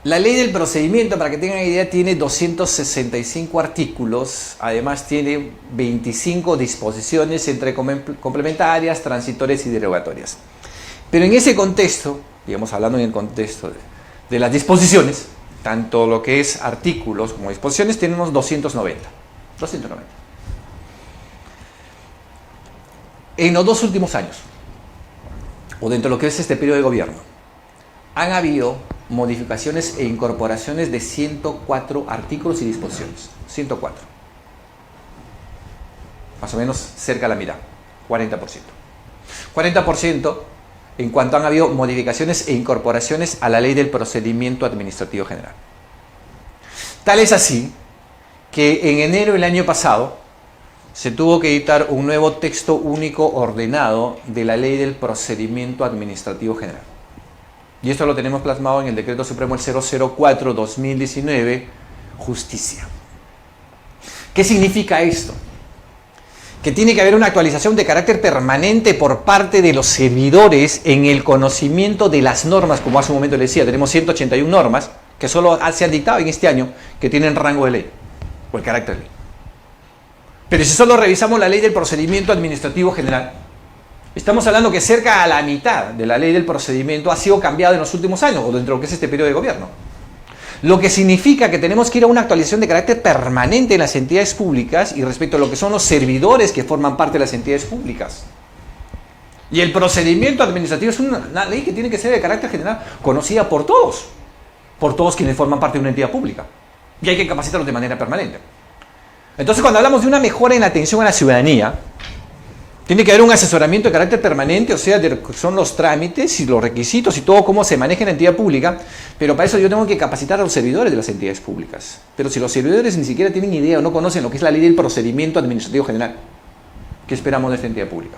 La ley del procedimiento, para que tengan idea, tiene 265 artículos, además tiene 25 disposiciones entre complementarias, transitorias y derogatorias. Pero en ese contexto, digamos hablando en el contexto de las disposiciones, tanto lo que es artículos como disposiciones, tenemos 290. En los 2 últimos años, o dentro de lo que es este periodo de gobierno, han habido modificaciones e incorporaciones de 104 artículos y disposiciones. 104. Más o menos cerca a la mitad. 40%. 40% en cuanto han habido modificaciones e incorporaciones a la ley del procedimiento administrativo general. Tal es así que en enero del año pasado se tuvo que editar un nuevo texto único ordenado de la ley del procedimiento administrativo general. Y esto lo tenemos plasmado en el Decreto Supremo el 004/2019, Justicia. ¿Qué significa esto? Que tiene que haber una actualización de carácter permanente por parte de los servidores en el conocimiento de las normas, como hace un momento le decía, tenemos 181 normas que solo se han dictado en este año que tienen rango de ley, o el carácter de ley. Pero si solo revisamos la ley del procedimiento administrativo general, estamos hablando que cerca a la mitad de la ley del procedimiento ha sido cambiada en los últimos años, o dentro de lo que es este periodo de gobierno. Lo que significa que tenemos que ir a una actualización de carácter permanente en las entidades públicas y respecto a lo que son los servidores que forman parte de las entidades públicas. Y el procedimiento administrativo es una ley que tiene que ser de carácter general, conocida por todos quienes forman parte de una entidad pública. Y hay que capacitarlos de manera permanente. Entonces, cuando hablamos de una mejora en la atención a la ciudadanía, tiene que haber un asesoramiento de carácter permanente, o sea, de lo que son los trámites y los requisitos y todo cómo se maneja en la entidad pública, pero para eso yo tengo que capacitar a los servidores de las entidades públicas. Pero si los servidores ni siquiera tienen idea o no conocen lo que es la ley del procedimiento administrativo general, ¿qué esperamos de esta entidad pública?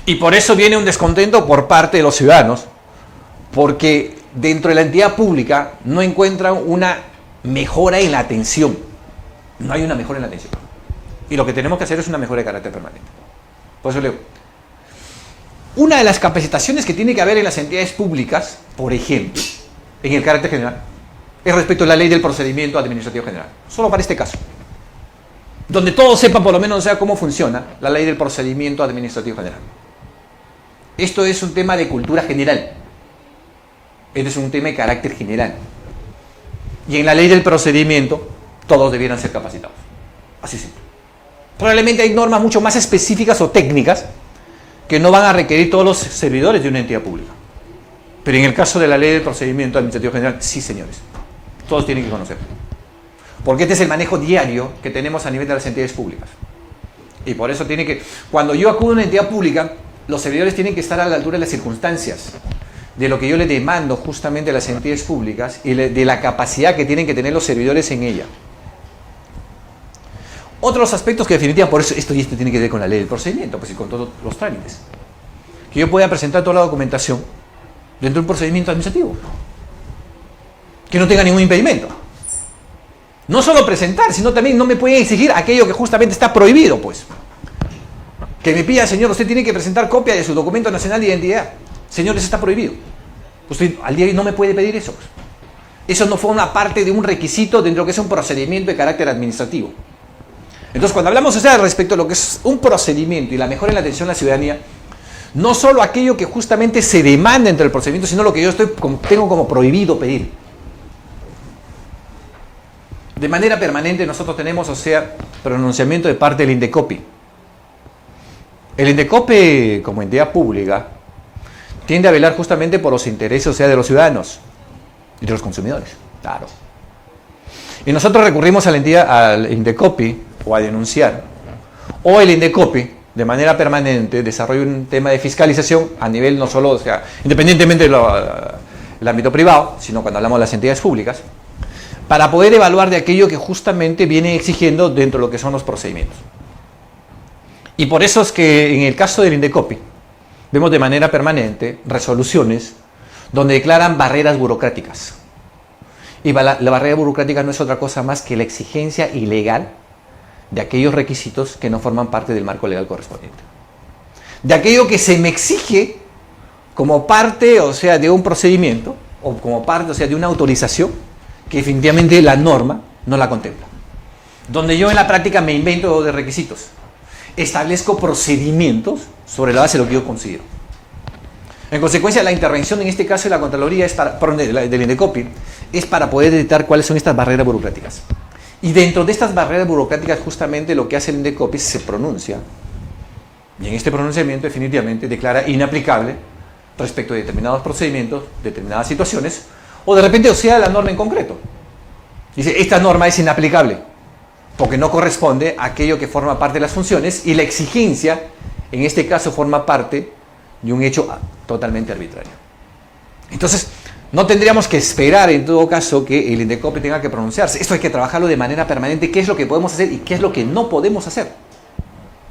Y por eso viene un descontento por parte de los ciudadanos, porque dentro de la entidad pública no encuentran una mejora en la atención. No hay una mejora en la atención. Y lo que tenemos que hacer es una mejora de carácter permanente. Por eso leo. Una de las capacitaciones que tiene que haber en las entidades públicas, por ejemplo, en el carácter general, es respecto a la ley del procedimiento administrativo general. Solo para este caso. Donde todos sepan, por lo menos, cómo funciona la ley del procedimiento administrativo general. Esto es un tema de cultura general. Este es un tema de carácter general. Y en la ley del procedimiento, todos debieran ser capacitados. Así simple. Probablemente hay normas mucho más específicas o técnicas que no van a requerir todos los servidores de una entidad pública. Pero en el caso de la ley del procedimiento administrativo general, sí, señores. Todos tienen que conocer. Porque este es el manejo diario que tenemos a nivel de las entidades públicas. Y por eso tiene que, cuando yo acudo a una entidad pública, los servidores tienen que estar a la altura de las circunstancias, de lo que yo le demando justamente a las entidades públicas y de la capacidad que tienen que tener los servidores en ella. Otros aspectos que definitivamente, por eso esto tiene que ver con la ley del procedimiento, pues y con todos los trámites. Que yo pueda presentar toda la documentación dentro de un procedimiento administrativo. Que no tenga ningún impedimento. No solo presentar, sino también no me pueden exigir aquello que justamente está prohibido, pues. Que me pida, señor, usted tiene que presentar copia de su documento nacional de identidad. Señor, eso está prohibido. Usted al día de hoy no me puede pedir eso. Pues. Eso no forma parte de un requisito dentro de lo que es un procedimiento de carácter administrativo. Entonces, cuando hablamos respecto a lo que es un procedimiento y la mejora en la atención a la ciudadanía, no solo aquello que justamente se demanda entre el procedimiento, sino lo que yo tengo como prohibido pedir. De manera permanente nosotros tenemos, pronunciamiento de parte del INDECOPI. El INDECOPI, como entidad pública, tiende a velar justamente por los intereses, de los ciudadanos y de los consumidores. Claro. Y nosotros recurrimos a la entidad, al INDECOPI, o a denunciar, o el INDECOPI de manera permanente desarrolla un tema de fiscalización a nivel no solo, independientemente del ámbito privado, sino cuando hablamos de las entidades públicas, para poder evaluar de aquello que justamente viene exigiendo dentro de lo que son los procedimientos. Y por eso es que en el caso del INDECOPI vemos de manera permanente resoluciones donde declaran barreras burocráticas. Y la barrera burocrática no es otra cosa más que la exigencia ilegal de aquellos requisitos que no forman parte del marco legal correspondiente. De aquello que se me exige como parte, o sea, de un procedimiento, o como parte, o sea, de una autorización, que definitivamente la norma no la contempla. Donde yo en la práctica me invento de requisitos, establezco procedimientos sobre la base de lo que yo considero. En consecuencia, la intervención en este caso de la Contraloría, del INDECOPI, es para poder detectar cuáles son estas barreras burocráticas. Y dentro de estas barreras burocráticas, justamente lo que hace el INDECOPI se pronuncia, y en este pronunciamiento definitivamente declara inaplicable respecto de determinados procedimientos, determinadas situaciones, o de repente, o sea, la norma en concreto. Dice, esta norma es inaplicable, porque no corresponde a aquello que forma parte de las funciones, y la exigencia, en este caso, forma parte de un hecho totalmente arbitrario. Entonces, no tendríamos que esperar, en todo caso, que el INDECOPI tenga que pronunciarse. Esto hay que trabajarlo de manera permanente, qué es lo que podemos hacer y qué es lo que no podemos hacer.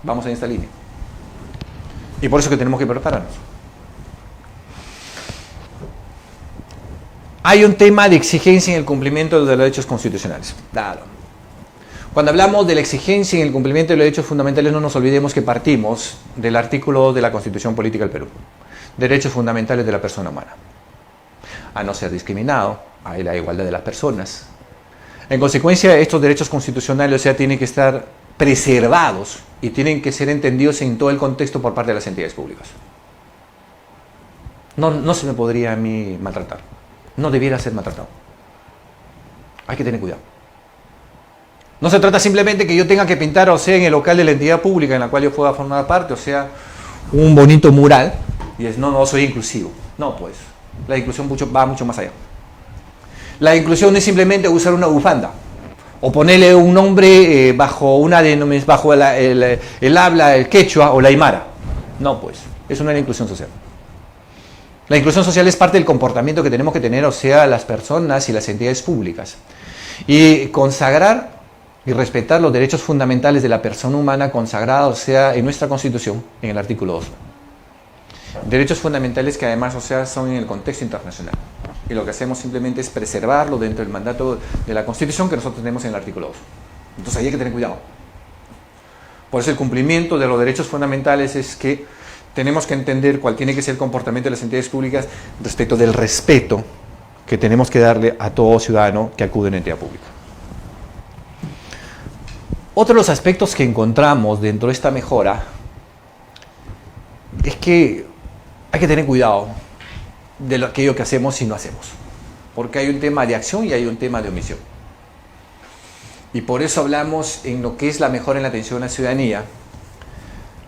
Vamos en esta línea. Y por eso que tenemos que prepararnos. Hay un tema de exigencia en el cumplimiento de los derechos constitucionales. Claro. Cuando hablamos de la exigencia en el cumplimiento de los derechos fundamentales, no nos olvidemos que partimos del artículo de la Constitución Política del Perú. Derechos fundamentales de la persona humana. A no ser discriminado, a la igualdad de las personas. En consecuencia, estos derechos constitucionales, o sea, tienen que estar preservados y tienen que ser entendidos en todo el contexto por parte de las entidades públicas. No se me podría a mí maltratar. No debiera ser maltratado. Hay que tener cuidado. No se trata simplemente que yo tenga que pintar, o sea, en el local de la entidad pública en la cual yo pueda formar parte, o sea, un bonito mural, y es, no soy inclusivo. No, pues, la inclusión va mucho más allá. La inclusión no es simplemente usar una bufanda, o ponerle un nombre bajo el habla, el quechua o la aymara. No, pues, eso no es la inclusión social. La inclusión social es parte del comportamiento que tenemos que tener, o sea, las personas y las entidades públicas. Y consagrar y respetar los derechos fundamentales de la persona humana consagrados, o sea, en nuestra Constitución, en el artículo 2. Derechos fundamentales que además, o sea, son en el contexto internacional. Y lo que hacemos simplemente es preservarlo dentro del mandato de la Constitución que nosotros tenemos en el artículo 2. Entonces ahí hay que tener cuidado. Por eso el cumplimiento de los derechos fundamentales es que tenemos que entender cuál tiene que ser el comportamiento de las entidades públicas respecto del respeto que tenemos que darle a todo ciudadano que acude a una entidad pública. Otro de los aspectos que encontramos dentro de esta mejora es que hay que tener cuidado de aquello que hacemos y no hacemos, porque hay un tema de acción y hay un tema de omisión. Y por eso hablamos en lo que es la mejora en la atención a la ciudadanía,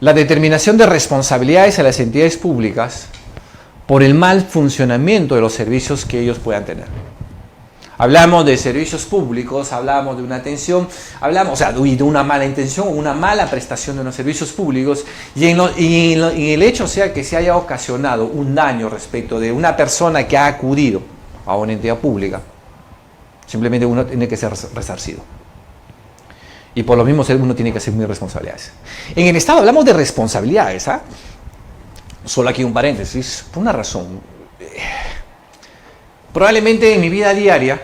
la determinación de responsabilidades a las entidades públicas por el mal funcionamiento de los servicios que ellos puedan tener. Hablamos de servicios públicos, hablamos de una atención, hablamos, o sea, de una mala intención o una mala prestación de unos servicios públicos y en el hecho, o sea, que se haya ocasionado un daño respecto de una persona que ha acudido a una entidad pública, simplemente uno tiene que ser resarcido. Y por lo mismo uno tiene que asumir responsabilidades. En el Estado hablamos de responsabilidades, ¿ah? Solo aquí un paréntesis, por una razón. Probablemente en mi vida diaria,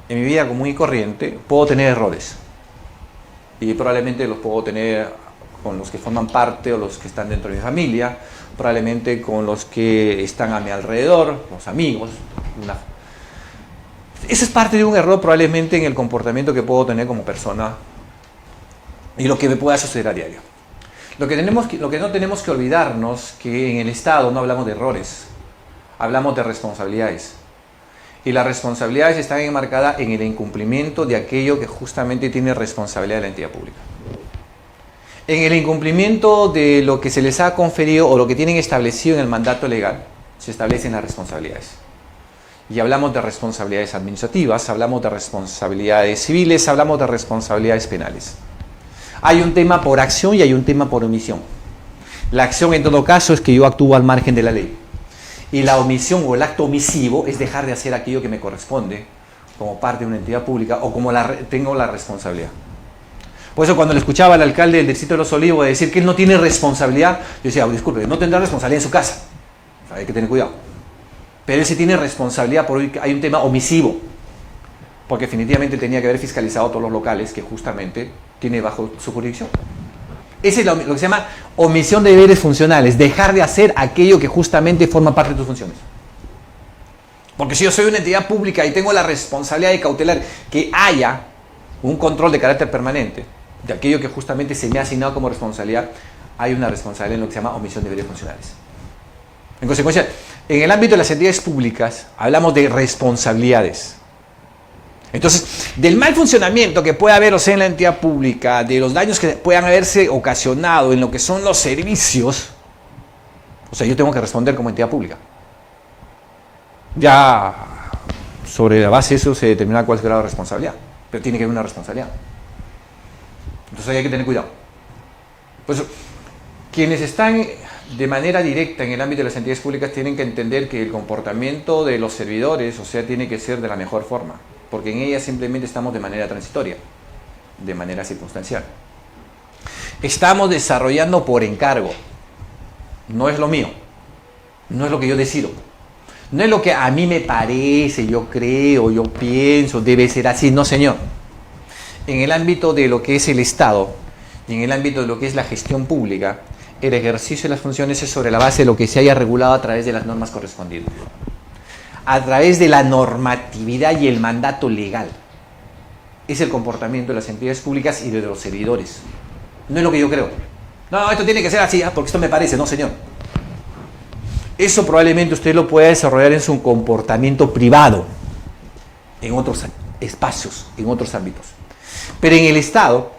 en mi vida común y corriente, puedo tener errores. Y probablemente los puedo tener con los que forman parte o los que están dentro de mi familia, probablemente con los que están a mi alrededor, los amigos. Esa es parte de un error probablemente en el comportamiento que puedo tener como persona y lo que me pueda suceder a diario. Lo que no tenemos que olvidarnos que en el Estado no hablamos de errores, hablamos de responsabilidades. Y las responsabilidades están enmarcadas en el incumplimiento de aquello que justamente tiene responsabilidad de la entidad pública. En el incumplimiento de lo que se les ha conferido o lo que tienen establecido en el mandato legal, se establecen las responsabilidades. Y hablamos de responsabilidades administrativas, hablamos de responsabilidades civiles, hablamos de responsabilidades penales. Hay un tema por acción y hay un tema por omisión. La acción en todo caso es que yo actúo al margen de la ley. Y la omisión o el acto omisivo es dejar de hacer aquello que me corresponde como parte de una entidad pública o como tengo la responsabilidad. Por eso cuando le escuchaba al alcalde del distrito de Los Olivos decir que él no tiene responsabilidad, yo decía, disculpe, no tendrá responsabilidad en su casa. Hay que tener cuidado. Pero él sí tiene responsabilidad porque hay un tema omisivo. porque definitivamente tenía que haber fiscalizado todos los locales que justamente tiene bajo su jurisdicción. Ese es lo que se llama omisión de deberes funcionales, dejar de hacer aquello que justamente forma parte de tus funciones. Porque si yo soy una entidad pública y tengo la responsabilidad de cautelar que haya un control de carácter permanente de aquello que justamente se me ha asignado como responsabilidad, hay una responsabilidad en lo que se llama omisión de deberes funcionales. En consecuencia, en el ámbito de las entidades públicas hablamos de responsabilidades. Entonces, del mal funcionamiento que puede haber, o sea, en la entidad pública, de los daños que puedan haberse ocasionado en lo que son los servicios, o sea, yo tengo que responder como entidad pública. Ya sobre la base de eso se determina cuál es el grado de responsabilidad, pero tiene que haber una responsabilidad. Entonces ahí hay que tener cuidado. Pues quienes están de manera directa en el ámbito de las entidades públicas tienen que entender que el comportamiento de los servidores, o sea, tiene que ser de la mejor forma, porque en ellas simplemente estamos de manera transitoria, de manera circunstancial. Estamos desarrollando por encargo, no es lo mío, no es lo que yo decido, no es lo que a mí me parece, yo creo, yo pienso, debe ser así, no señor. En el ámbito de lo que es el Estado y en el ámbito de lo que es la gestión pública, el ejercicio de las funciones es sobre la base de lo que se haya regulado a través de las normas correspondientes, a través de la normatividad y el mandato legal. Es el comportamiento de las entidades públicas y de los servidores. No es lo que yo creo. No, esto tiene que ser así, porque esto me parece, no señor. Eso probablemente usted lo pueda desarrollar en su comportamiento privado, en otros espacios, en otros ámbitos. Pero en el Estado,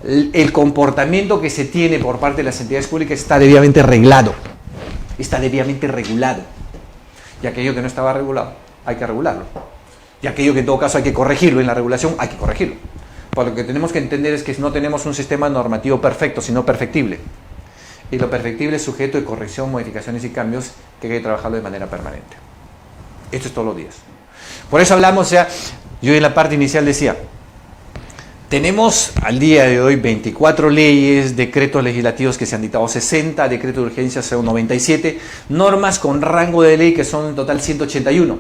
el comportamiento que se tiene por parte de las entidades públicas está debidamente reglado, está debidamente regulado. Y aquello que no estaba regulado, hay que regularlo. Y aquello que en todo caso hay que corregirlo en la regulación, hay que corregirlo. Por lo que tenemos que entender es que no tenemos un sistema normativo perfecto, sino perfectible. Y lo perfectible es sujeto de corrección, modificaciones y cambios que hay que trabajarlo de manera permanente. Esto es todos los días. Por eso hablamos, ya, yo en la parte inicial decía, tenemos al día de hoy 24 leyes, decretos legislativos que se han dictado 60, decretos de urgencia son 97, normas con rango de ley que son en total 181,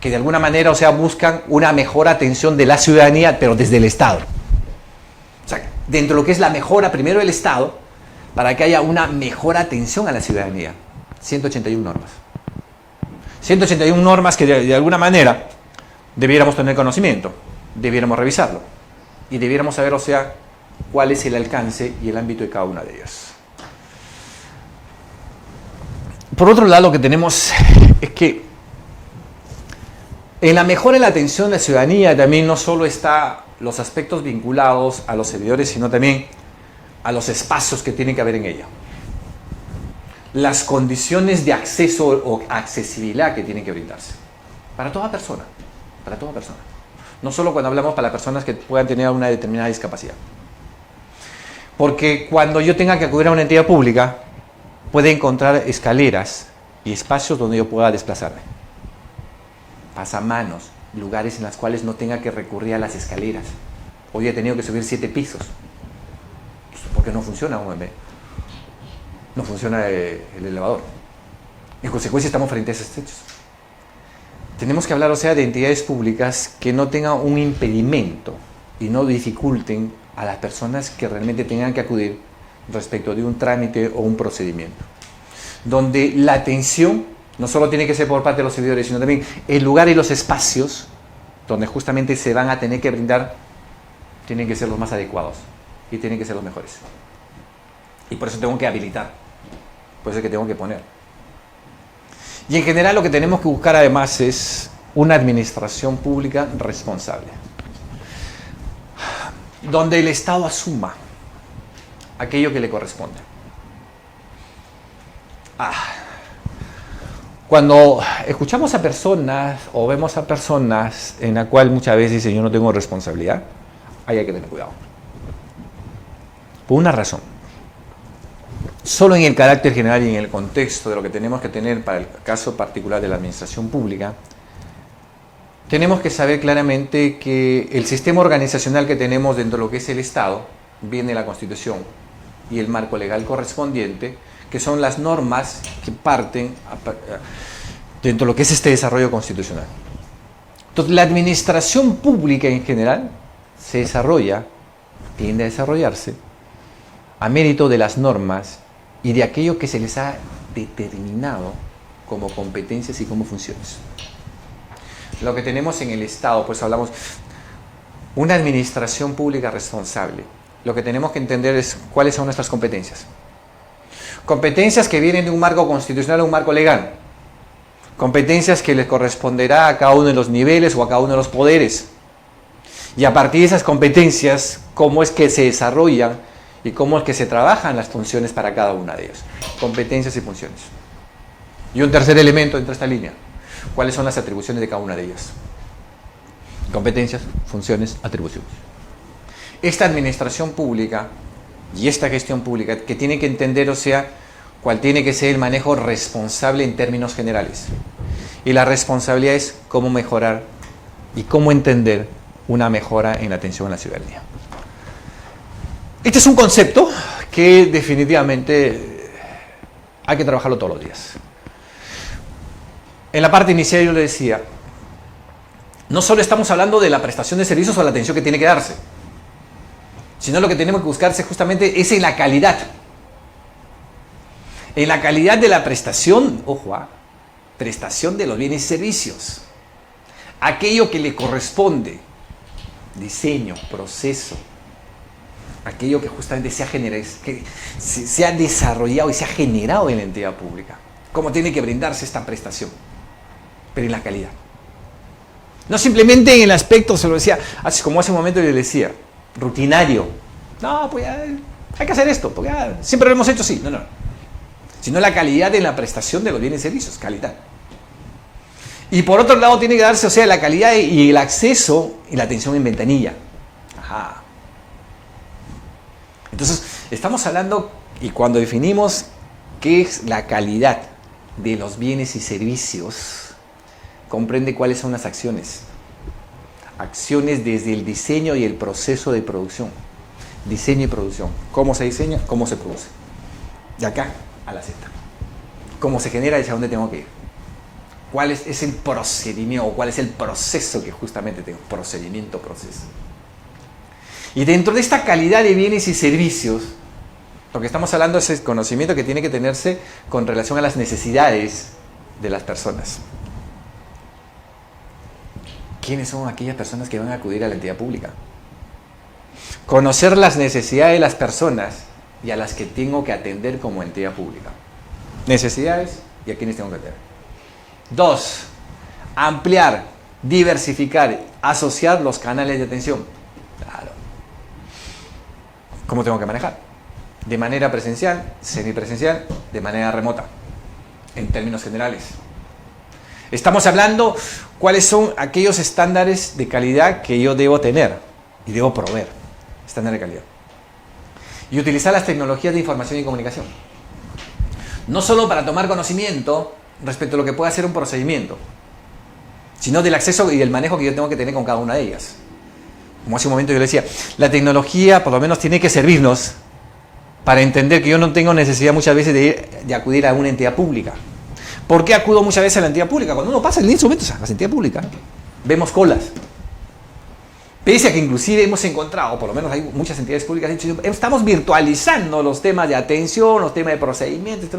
que de alguna manera, o sea, buscan una mejor atención de la ciudadanía, pero desde el Estado. O sea, dentro de lo que es la mejora primero del Estado, para que haya una mejor atención a la ciudadanía. 181 normas. 181 normas que de alguna manera debiéramos tener conocimiento, debiéramos revisarlo. Y debiéramos saber, o sea, cuál es el alcance y el ámbito de cada una de ellas. Por otro lado, lo que tenemos es que en la mejora de la atención de la ciudadanía también no solo está los aspectos vinculados a los servidores, sino también a los espacios que tienen que haber en ella. Las condiciones de acceso o accesibilidad que tienen que brindarse. Para toda persona, para toda persona. No solo cuando hablamos para las personas que puedan tener una determinada discapacidad. Porque cuando yo tenga que acudir a una entidad pública, puede encontrar escaleras y espacios donde yo pueda desplazarme. Pasamanos, lugares en los cuales no tenga que recurrir a las escaleras. Hoy he tenido que subir 7 pisos. Porque no funciona un bebé. No funciona el elevador. En consecuencia estamos frente a esos hechos. Tenemos que hablar, o sea, de entidades públicas que no tengan un impedimento y no dificulten a las personas que realmente tengan que acudir respecto de un trámite o un procedimiento. Donde la atención no solo tiene que ser por parte de los servidores, sino también el lugar y los espacios donde justamente se van a tener que brindar tienen que ser los más adecuados y tienen que ser los mejores. Y por eso tengo que habilitar, por eso es que tengo que poner. Y en general lo que tenemos que buscar además es una administración pública responsable, donde el Estado asuma aquello que le corresponde. Cuando escuchamos a personas o vemos a personas en la cual muchas veces dicen yo no tengo responsabilidad, ahí hay que tener cuidado. Por una razón. Solo en el carácter general y en el contexto de lo que tenemos que tener para el caso particular de la administración pública, tenemos que saber claramente que el sistema organizacional que tenemos dentro de lo que es el Estado viene de la Constitución y el marco legal correspondiente, que son las normas que parten dentro de lo que es este desarrollo constitucional. Entonces, la administración pública en general se desarrolla, tiende a desarrollarse, a mérito de las normas y de aquello que se les ha determinado como competencias y como funciones. Lo que tenemos en el Estado, pues hablamos, una administración pública responsable. Lo que tenemos que entender es cuáles son nuestras competencias. Competencias que vienen de un marco constitucional o un marco legal. Competencias que les corresponderá a cada uno de los niveles o a cada uno de los poderes. Y a partir de esas competencias, cómo es que se desarrollan y cómo es que se trabajan las funciones para cada una de ellas. Competencias y funciones. Y un tercer elemento dentro de esta línea. ¿Cuáles son las atribuciones de cada una de ellas? Competencias, funciones, atribuciones. Esta administración pública y esta gestión pública que tiene que entender, o sea, cuál tiene que ser el manejo responsable en términos generales. Y la responsabilidad es cómo mejorar y cómo entender una mejora en la atención a la ciudadanía. Este es un concepto que definitivamente hay que trabajarlo todos los días. En la parte inicial yo le decía, no solo estamos hablando de la prestación de servicios o la atención que tiene que darse, sino lo que tenemos que buscarse justamente es en la calidad. En la calidad de la prestación, ojo, prestación de los bienes y servicios. Aquello que le corresponde, diseño, proceso, aquello que justamente se ha desarrollado y se ha generado en la entidad pública. ¿Cómo tiene que brindarse esta prestación? Pero en la calidad. No simplemente en el aspecto, se lo decía, como hace un momento yo le decía, rutinario. No, pues ya, hay que hacer esto, porque ya, siempre lo hemos hecho así. No. Sino la calidad en la prestación de los bienes y servicios, calidad. Y por otro lado tiene que darse, o sea, la calidad y el acceso y la atención en ventanilla. Ajá. Entonces, estamos hablando, y cuando definimos qué es la calidad de los bienes y servicios, comprende cuáles son las acciones. Acciones desde el diseño y el proceso de producción. Diseño y producción. ¿Cómo se diseña? ¿Cómo se produce? De acá a la Z. ¿Cómo se genera y hacia dónde tengo que ir? ¿Cuál es el procedimiento o cuál es el proceso que justamente tengo? Procedimiento, proceso. Y dentro de esta calidad de bienes y servicios, lo que estamos hablando es el conocimiento que tiene que tenerse con relación a las necesidades de las personas. ¿Quiénes son aquellas personas que van a acudir a la entidad pública? Conocer las necesidades de las personas y a las que tengo que atender como entidad pública. Necesidades y a quienes tengo que atender. 2. Ampliar, diversificar, asociar los canales de atención. Claro. ¿Cómo tengo que manejar? De manera presencial, semipresencial, de manera remota, en términos generales. Estamos hablando cuáles son aquellos estándares de calidad que yo debo tener y debo proveer. Estándar de calidad. Y utilizar las tecnologías de información y comunicación. No solo para tomar conocimiento respecto a lo que puede hacer un procedimiento, sino del acceso y del manejo que yo tengo que tener con cada una de ellas. Como hace un momento yo le decía, la tecnología por lo menos tiene que servirnos para entender que yo no tengo necesidad muchas veces de acudir a una entidad pública. ¿Por qué acudo muchas veces a la entidad pública? Cuando uno pasa en estos momentos a la entidad pública, vemos colas. Pese a que inclusive hemos encontrado, por lo menos hay muchas entidades públicas, estamos virtualizando los temas de atención, los temas de procedimientos,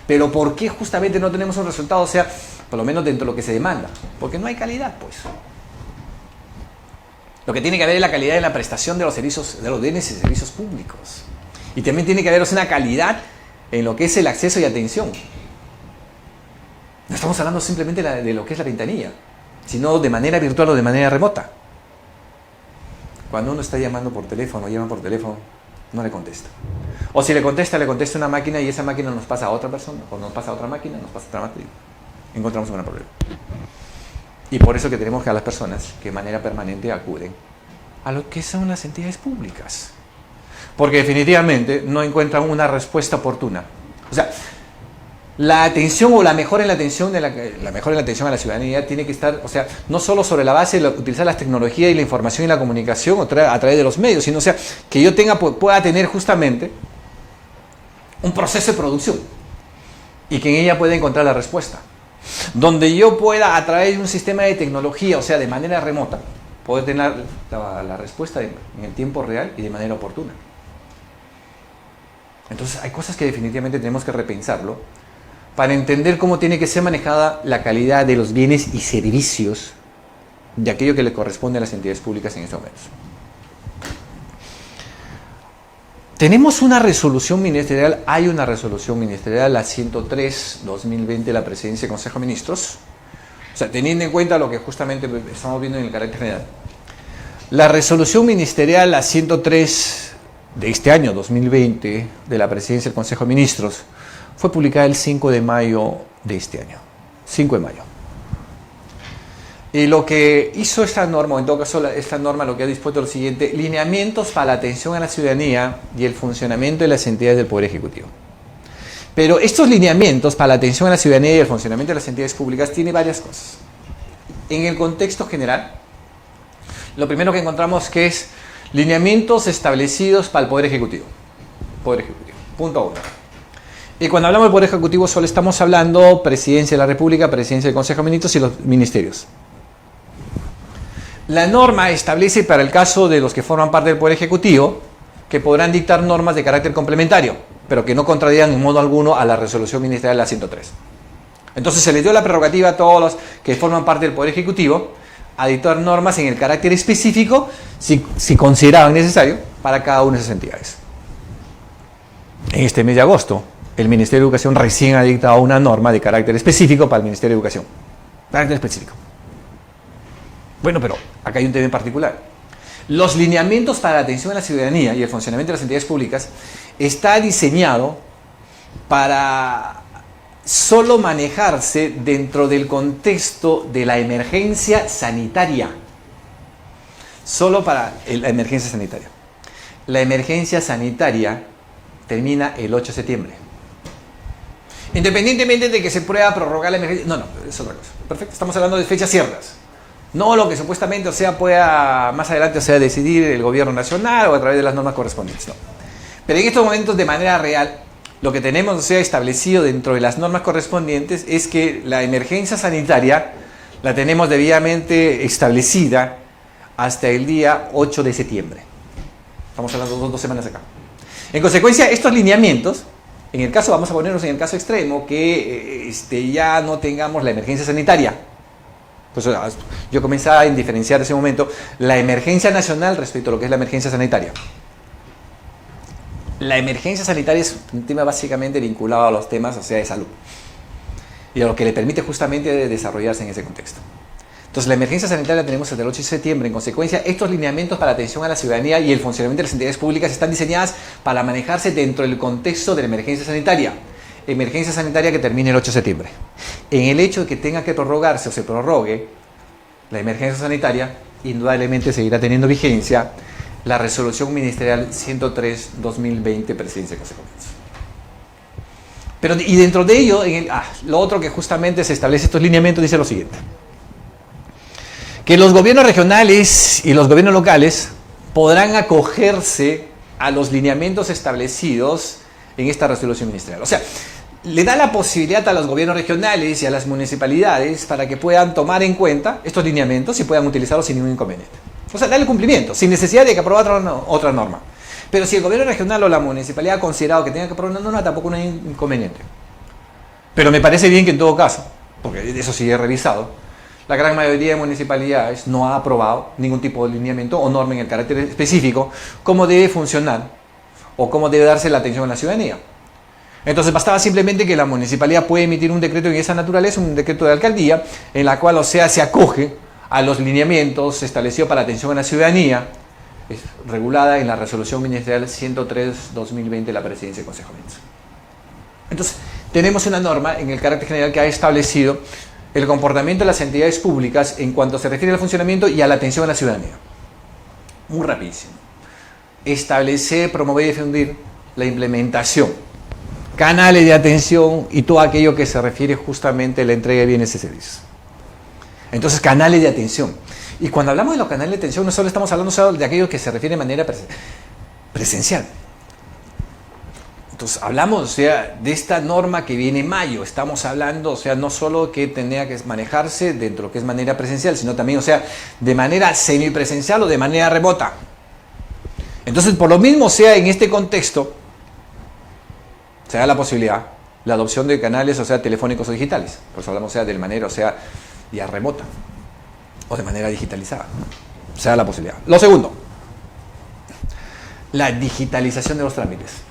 pero ¿por qué justamente no tenemos un resultado? O sea, por lo menos dentro de lo que se demanda. Porque no hay calidad, pues. Lo que tiene que haber es la calidad en la prestación de los servicios, de los bienes y servicios públicos. Y también tiene que haber una calidad en lo que es el acceso y atención. No estamos hablando simplemente de lo que es la ventanilla, sino de manera virtual o de manera remota. Cuando uno está llamando por teléfono, llama por teléfono, no le contesta. O si le contesta una máquina y esa máquina nos pasa a otra persona, o nos pasa a otra máquina, nos pasa a otra máquina. Encontramos un gran problema. Y por eso que tenemos que a las personas que de manera permanente acuden a lo que son las entidades públicas. Porque definitivamente no encuentran una respuesta oportuna. O sea, la atención o la mejora en la atención a la ciudadanía tiene que estar, o sea, no solo sobre la base de utilizar las tecnologías y la información y la comunicación a través de los medios, sino, o sea, que yo pueda tener justamente un proceso de producción y que en ella pueda encontrar la respuesta. donde yo pueda, a través de un sistema de tecnología, o sea, de manera remota, poder tener la respuesta en el tiempo real y de manera oportuna. Entonces hay cosas que definitivamente tenemos que repensarlo para entender cómo tiene que ser manejada la calidad de los bienes y servicios de aquello que le corresponde a las entidades públicas en estos momentos. Tenemos una resolución ministerial, hay una resolución ministerial, la 103/2020 de la Presidencia del Consejo de Ministros, o sea, teniendo en cuenta lo que justamente estamos viendo en el carácter general. La resolución ministerial, la 103 de este año, 2020, de la Presidencia del Consejo de Ministros, fue publicada el 5 de mayo de este año, 5 de mayo. Y lo que hizo esta norma, o en todo caso esta norma lo que ha dispuesto es lo siguiente: lineamientos para la atención a la ciudadanía y el funcionamiento de las entidades del Poder Ejecutivo. Pero estos lineamientos para la atención a la ciudadanía y el funcionamiento de las entidades públicas tiene varias cosas. En el contexto general, lo primero que encontramos que es lineamientos establecidos para el Poder Ejecutivo. Poder Ejecutivo, punto 1. Y cuando hablamos del Poder Ejecutivo solo estamos hablando Presidencia de la República, Presidencia del Consejo de Ministros y los ministerios. La norma establece para el caso de los que forman parte del Poder Ejecutivo que podrán dictar normas de carácter complementario, pero que no contradigan en modo alguno a la resolución ministerial de la 103. Entonces se les dio la prerrogativa a todos los que forman parte del Poder Ejecutivo a dictar normas en el carácter específico si consideraban necesario para cada una de esas entidades. En este mes de agosto, el Ministerio de Educación recién ha dictado una norma de carácter específico para el Ministerio de Educación. Carácter específico. Bueno, pero acá hay un tema en particular. Los lineamientos para la atención a la ciudadanía y el funcionamiento de las entidades públicas está diseñado para solo manejarse dentro del contexto de la emergencia sanitaria. Solo para la emergencia sanitaria. La emergencia sanitaria termina el 8 de septiembre. Independientemente de que se pueda prorrogar la emergencia. No, es otra cosa. Perfecto, estamos hablando de fechas ciertas. No lo que supuestamente, pueda más adelante, decidir el gobierno nacional o a través de las normas correspondientes. No. Pero en estos momentos, de manera real, lo que tenemos, establecido dentro de las normas correspondientes es que la emergencia sanitaria la tenemos debidamente establecida hasta el día 8 de septiembre. Estamos hablando de 2 semanas acá. En consecuencia, estos lineamientos, en el caso, vamos a ponernos en el caso extremo, que ya no tengamos la emergencia sanitaria. Pues yo comenzaba a diferenciar en ese momento la emergencia nacional respecto a lo que es la emergencia sanitaria. La emergencia sanitaria es un tema básicamente vinculado a los temas, de salud. Y a lo que le permite justamente desarrollarse en ese contexto. Entonces, la emergencia sanitaria la tenemos hasta el 8 de septiembre. En consecuencia, estos lineamientos para la atención a la ciudadanía y el funcionamiento de las entidades públicas están diseñadas para manejarse dentro del contexto de la emergencia sanitaria. Emergencia sanitaria que termine el 8 de septiembre. En el hecho de que tenga que prorrogarse o se prorrogue la emergencia sanitaria, indudablemente seguirá teniendo vigencia la resolución ministerial 103/2020, Presidencia de Consejo de Ministros. Pero, y dentro de ello, lo otro que justamente se establece estos lineamientos dice lo siguiente: que los gobiernos regionales y los gobiernos locales podrán acogerse a los lineamientos establecidos en esta resolución ministerial. O sea, le da la posibilidad a los gobiernos regionales y a las municipalidades para que puedan tomar en cuenta estos lineamientos y puedan utilizarlos sin ningún inconveniente. O sea, darle cumplimiento, sin necesidad de que aprobar otra norma. Pero si el gobierno regional o la municipalidad ha considerado que tenga que aprobar una norma, tampoco no hay inconveniente. Pero me parece bien que en todo caso, porque eso sí he revisado, la gran mayoría de municipalidades no ha aprobado ningún tipo de lineamiento o norma en el carácter específico cómo debe funcionar o cómo debe darse la atención a la ciudadanía. Entonces bastaba simplemente que la municipalidad puede emitir un decreto en esa naturaleza, un decreto de alcaldía, en la cual, se acoge a los lineamientos establecidos para la atención a la ciudadanía, regulada en la resolución ministerial 103/2020 de la Presidencia del Consejo de Ministros. Entonces, tenemos una norma en el carácter general que ha establecido el comportamiento de las entidades públicas en cuanto se refiere al funcionamiento y a la atención a la ciudadanía. Muy rapidísimo. Establecer, promover y difundir la implementación, canales de atención y todo aquello que se refiere justamente a la entrega de bienes y servicios. Entonces, canales de atención. Y cuando hablamos de los canales de atención, no solo estamos hablando de aquello que se refiere de manera presencial. Entonces, hablamos, o sea, de esta norma que viene en mayo. Estamos hablando, o sea, no solo que tenía que manejarse dentro de lo que es manera presencial, sino también, o sea, de manera semipresencial o de manera remota. Entonces, por lo mismo, o sea, en este contexto, se da la posibilidad, la adopción de canales, o sea, telefónicos o digitales. Por eso hablamos, o sea, de manera, o sea, ya remota o de manera digitalizada. Se da la posibilidad. Lo segundo, la digitalización de los trámites.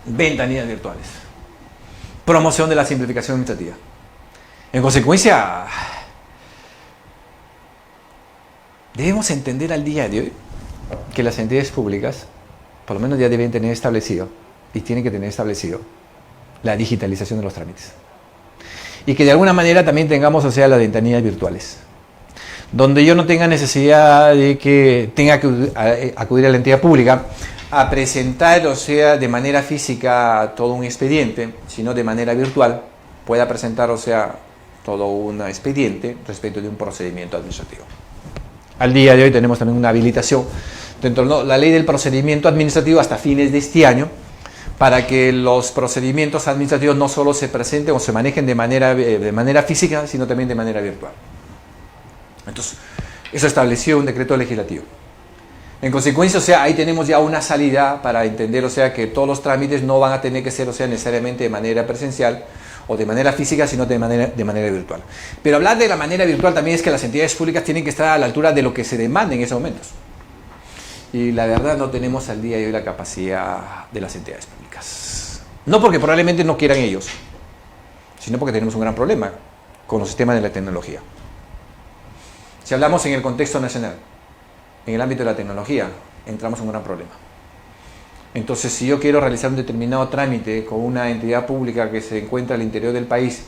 Ventanillas virtuales. Promoción de la simplificación administrativa. En consecuencia, debemos entender al día de hoy que las entidades públicas, por lo menos ya deben tener establecido, y tienen que tener establecido, la digitalización de los trámites. Y que de alguna manera también tengamos, o sea, las ventanillas virtuales. Donde yo no tenga necesidad de que tenga que acudir a la entidad pública a presentar, o sea, de manera física todo un expediente, sino de manera virtual pueda presentar, o sea, todo un expediente respecto de un procedimiento administrativo. Al día de hoy tenemos también una habilitación dentro de la ley del procedimiento administrativo hasta fines de este año para que los procedimientos administrativos no solo se presenten o se manejen de manera física, sino también de manera virtual. Entonces, eso estableció un decreto legislativo. En consecuencia, o sea, ahí tenemos ya una salida para entender, o sea, que todos los trámites no van a tener que ser, o sea, necesariamente de manera presencial o de manera física, sino de manera virtual. Pero hablar de la manera virtual también es que las entidades públicas tienen que estar a la altura de lo que se demanda en esos momentos. Y la verdad no tenemos al día de hoy la capacidad de las entidades públicas. No porque probablemente no quieran ellos, sino porque tenemos un gran problema con los sistemas de la tecnología. Si hablamos en el contexto nacional, en el ámbito de la tecnología, entramos en un gran problema. Entonces, si yo quiero realizar un determinado trámite con una entidad pública que se encuentra al interior del país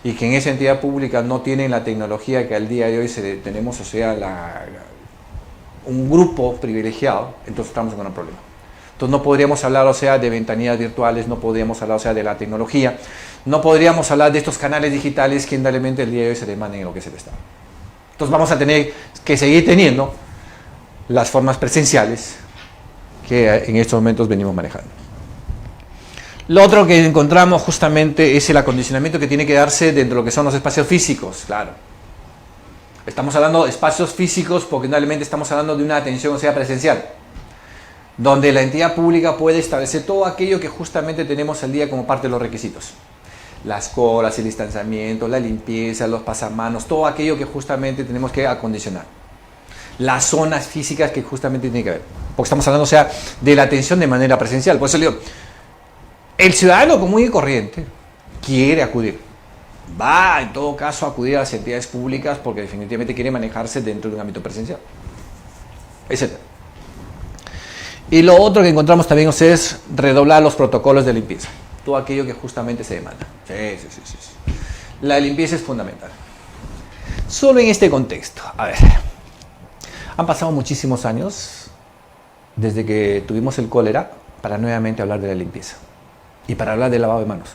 y que en esa entidad pública no tienen la tecnología que al día de hoy tenemos, o sea, un grupo privilegiado, entonces estamos en un gran problema. Entonces no podríamos hablar, o sea, de ventanillas virtuales, no podríamos hablar, o sea, de la tecnología, no podríamos hablar de estos canales digitales que indudablemente el día de hoy se demandan en lo que es el Estado. Entonces vamos a tener que seguir teniendo las formas presenciales que en estos momentos venimos manejando. Lo otro que encontramos justamente es el acondicionamiento que tiene que darse dentro de lo que son los espacios físicos, claro. Estamos hablando de espacios físicos porque indudablemente estamos hablando de una atención, o sea, presencial, donde la entidad pública puede establecer todo aquello que justamente tenemos al día como parte de los requisitos. Las colas, el distanciamiento, la limpieza, los pasamanos, todo aquello que justamente tenemos que acondicionar. Las zonas físicas que justamente tiene que haber. Porque estamos hablando, o sea, de la atención de manera presencial. Por eso le digo, el ciudadano común y corriente quiere acudir. Va, en todo caso, a acudir a las entidades públicas porque definitivamente quiere manejarse dentro de un ámbito presencial, etc. Y lo otro que encontramos también, o sea, es redoblar los protocolos de limpieza. Todo aquello que justamente se demanda. Sí. La limpieza es fundamental. Solo en este contexto, a ver, han pasado muchísimos años desde que tuvimos el cólera para nuevamente hablar de la limpieza y para hablar del lavado de manos.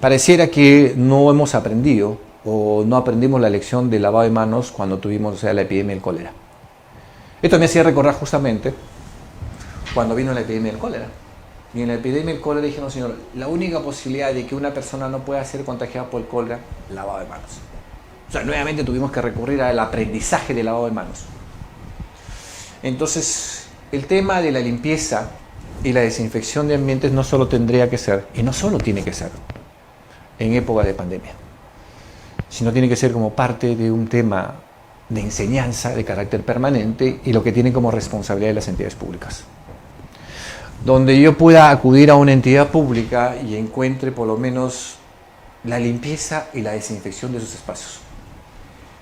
Pareciera que no hemos aprendido o no aprendimos la lección del lavado de manos cuando tuvimos, o sea, la epidemia del cólera. Esto me hacía recordar justamente cuando vino la epidemia del cólera. Y en la epidemia del cólera dijeron, señor, la única posibilidad de que una persona no pueda ser contagiada por el cólera, lavado de manos. O sea, nuevamente tuvimos que recurrir al aprendizaje del lavado de manos. Entonces, el tema de la limpieza y la desinfección de ambientes no solo tendría que ser, y no solo tiene que ser, en época de pandemia, sino tiene que ser como parte de un tema de enseñanza de carácter permanente y lo que tienen como responsabilidad de las entidades públicas. Donde yo pueda acudir a una entidad pública y encuentre por lo menos la limpieza y la desinfección de sus espacios.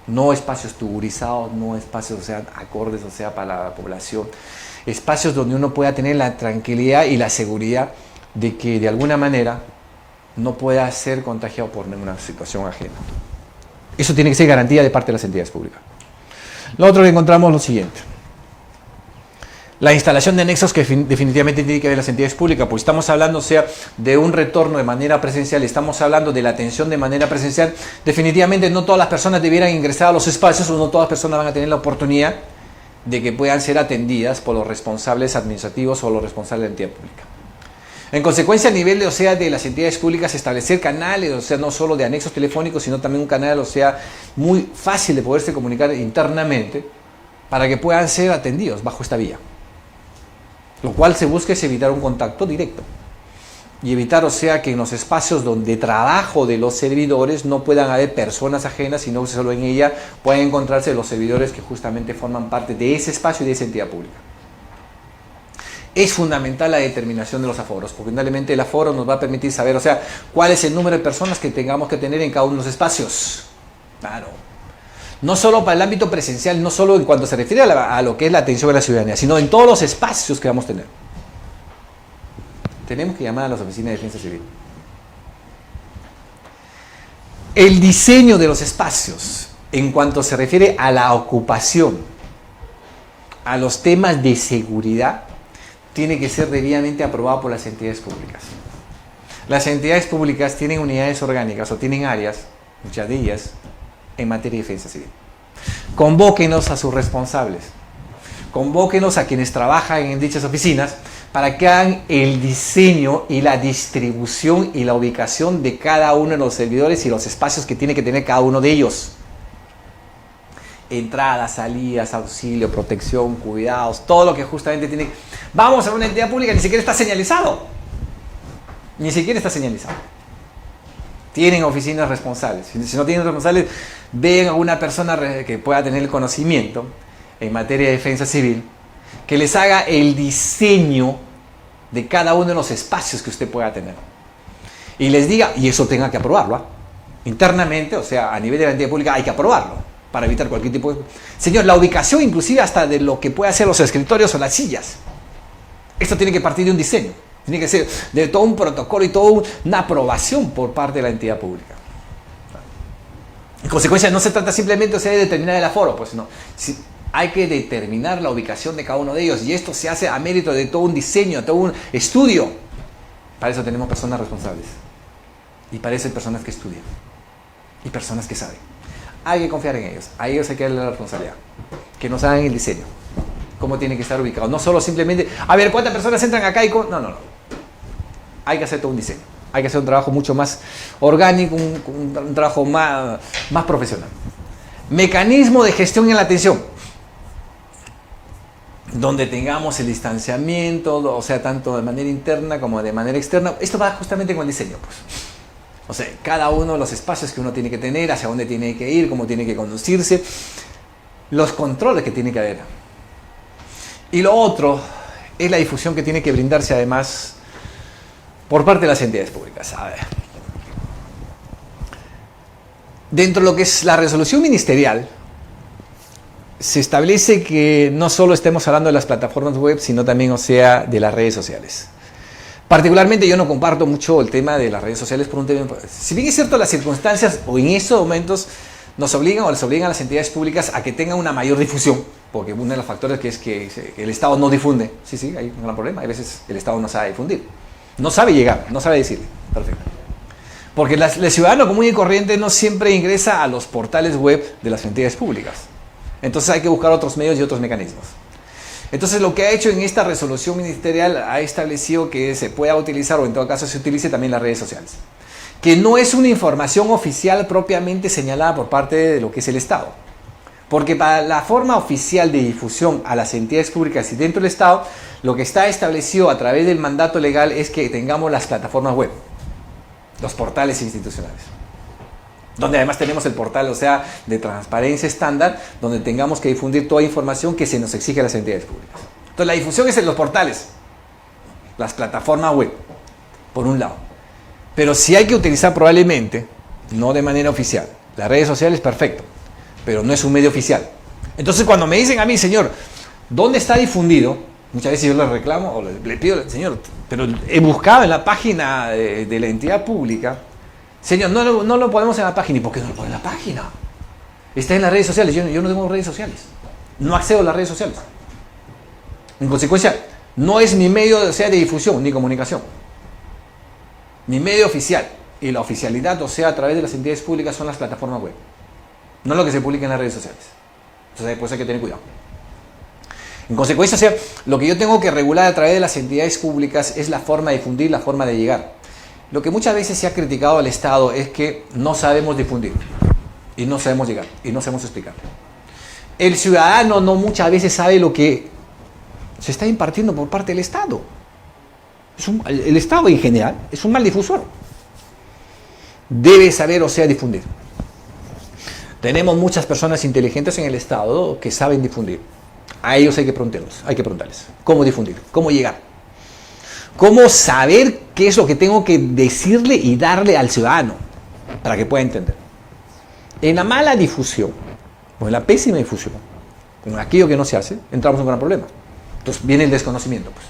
No espacios tuburizados, no espacios, o sea, acordes, o sea, para la población. Espacios donde uno pueda tener la tranquilidad y la seguridad de que de alguna manera no pueda ser contagiado por ninguna situación ajena. Eso tiene que ser garantía de parte de las entidades públicas. Lo otro que encontramos es lo siguiente. La instalación de nexos que definitivamente tiene que ver las entidades públicas, pues estamos hablando, o sea, de un retorno de manera presencial, estamos hablando de la atención de manera presencial. Definitivamente no todas las personas debieran ingresar a los espacios o no todas las personas van a tener la oportunidad de que puedan ser atendidas por los responsables administrativos o los responsables de la entidad pública. En consecuencia, a nivel de, o sea, de las entidades públicas, establecer canales, o sea, no solo de anexos telefónicos, sino también un canal, o sea, muy fácil de poderse comunicar internamente para que puedan ser atendidos bajo esta vía. Lo cual se busca es evitar un contacto directo y evitar, o sea, que en los espacios donde trabajo de los servidores no puedan haber personas ajenas, sino que solo en ella puedan encontrarse los servidores que justamente forman parte de ese espacio y de esa entidad pública. Es fundamental la determinación de los aforos, porque finalmente el aforo nos va a permitir saber, o sea, cuál es el número de personas que tengamos que tener en cada uno de los espacios. Claro. No solo para el ámbito presencial, no solo en cuanto se refiere a lo que es la atención a la ciudadanía, sino en todos los espacios que vamos a tener. Tenemos que llamar a las oficinas de defensa civil. El diseño de los espacios, en cuanto se refiere a la ocupación, a los temas de seguridad, tiene que ser debidamente aprobado por las entidades públicas. Las entidades públicas tienen unidades orgánicas o tienen áreas, muchas de ellas, en materia de defensa civil. Convóquenos a sus responsables, convóquenos a quienes trabajan en dichas oficinas para que hagan el diseño y la distribución y la ubicación de cada uno de los servidores y los espacios que tiene que tener cada uno de ellos. Entradas, salidas, auxilio, protección, cuidados, todo lo que justamente tiene. Vamos a una entidad pública, ni siquiera está señalizado. Ni siquiera está señalizado. Tienen oficinas responsables. Si no tienen responsables, ven a una persona que pueda tener el conocimiento en materia de defensa civil, que les haga el diseño de cada uno de los espacios que usted pueda tener. Y les diga, y eso tenga que aprobarlo, ¿eh? Internamente, o sea, a nivel de la entidad pública hay que aprobarlo, para evitar cualquier tipo de... Señor, la ubicación inclusive hasta de lo que puede hacer los escritorios o las sillas. Esto tiene que partir de un diseño. Tiene que ser de todo un protocolo y toda una aprobación por parte de la entidad pública. En consecuencia, no se trata simplemente, o sea, de determinar el aforo, pues no. Hay que determinar la ubicación de cada uno de ellos y esto se hace a mérito de todo un diseño, todo un estudio. Para eso tenemos personas responsables y para eso hay personas que estudian y personas que saben. Hay que confiar en ellos, a ellos hay que darle la responsabilidad, que nos hagan el diseño, cómo tiene que estar ubicado. No solo simplemente, a ver, ¿cuántas personas entran acá? No. Hay que hacer todo un diseño, hay que hacer un trabajo mucho más orgánico, un trabajo más profesional. Mecanismo de gestión en la atención, donde tengamos el distanciamiento, o sea, tanto de manera interna como de manera externa. Esto va justamente con el diseño, pues. O sea, cada uno de los espacios que uno tiene que tener, hacia dónde tiene que ir, cómo tiene que conducirse, los controles que tiene que haber. Y lo otro es la difusión que tiene que brindarse además por parte de las entidades públicas. A ver. Dentro de lo que es la resolución ministerial, se establece que no solo estemos hablando de las plataformas web, sino también, o sea, de las redes sociales. Particularmente yo no comparto mucho el tema de las redes sociales por un tema. Si bien es cierto, las circunstancias o en estos momentos nos obligan o les obligan a las entidades públicas a que tengan una mayor difusión, porque uno de los factores que es que el Estado no difunde. Sí, hay un gran problema. Hay veces el Estado no sabe difundir, no sabe llegar, no sabe decirle. Perfecto. Porque el ciudadano común y corriente no siempre ingresa a los portales web de las entidades públicas. Entonces hay que buscar otros medios y otros mecanismos. Entonces lo que ha hecho en esta resolución ministerial ha establecido que se pueda utilizar, o en todo caso se utilice también las redes sociales. Que no es una información oficial propiamente señalada por parte de lo que es el Estado. Porque para la forma oficial de difusión a las entidades públicas y dentro del Estado, lo que está establecido a través del mandato legal es que tengamos las plataformas web, los portales institucionales. Donde además tenemos el portal, o sea, de transparencia estándar, donde tengamos que difundir toda información que se nos exige a las entidades públicas. Entonces la difusión es en los portales, las plataformas web, por un lado. Pero si hay que utilizar probablemente, no de manera oficial, las redes sociales, perfecto, pero no es un medio oficial. Entonces cuando me dicen a mí, señor, ¿dónde está difundido? Muchas veces yo le reclamo o le pido, señor, pero he buscado en la página de la entidad pública. Señor, no lo ponemos en la página. ¿Y por qué no lo pone en la página? Está en las redes sociales. Yo no tengo redes sociales. No accedo a las redes sociales. En consecuencia, no es mi medio, o sea, de difusión ni comunicación. Mi medio oficial y la oficialidad, o sea, a través de las entidades públicas, son las plataformas web. No lo que se publica en las redes sociales. Entonces, después hay que tener cuidado. En consecuencia, o sea, lo que yo tengo que regular a través de las entidades públicas es la forma de difundir, la forma de llegar. Lo que muchas veces se ha criticado al Estado es que no sabemos difundir, y no sabemos llegar, y no sabemos explicar. El ciudadano no muchas veces sabe lo que se está impartiendo por parte del Estado. El Estado en general es un mal difusor. Debe saber, o sea, difundir. Tenemos muchas personas inteligentes en el Estado que saben difundir. A ellos hay que preguntarles cómo difundir, cómo llegar, cómo saber qué es lo que tengo que decirle y darle al ciudadano para que pueda entender. En la mala difusión, o en la pésima difusión, con aquello que no se hace, entramos en un gran problema. Entonces viene el desconocimiento, pues.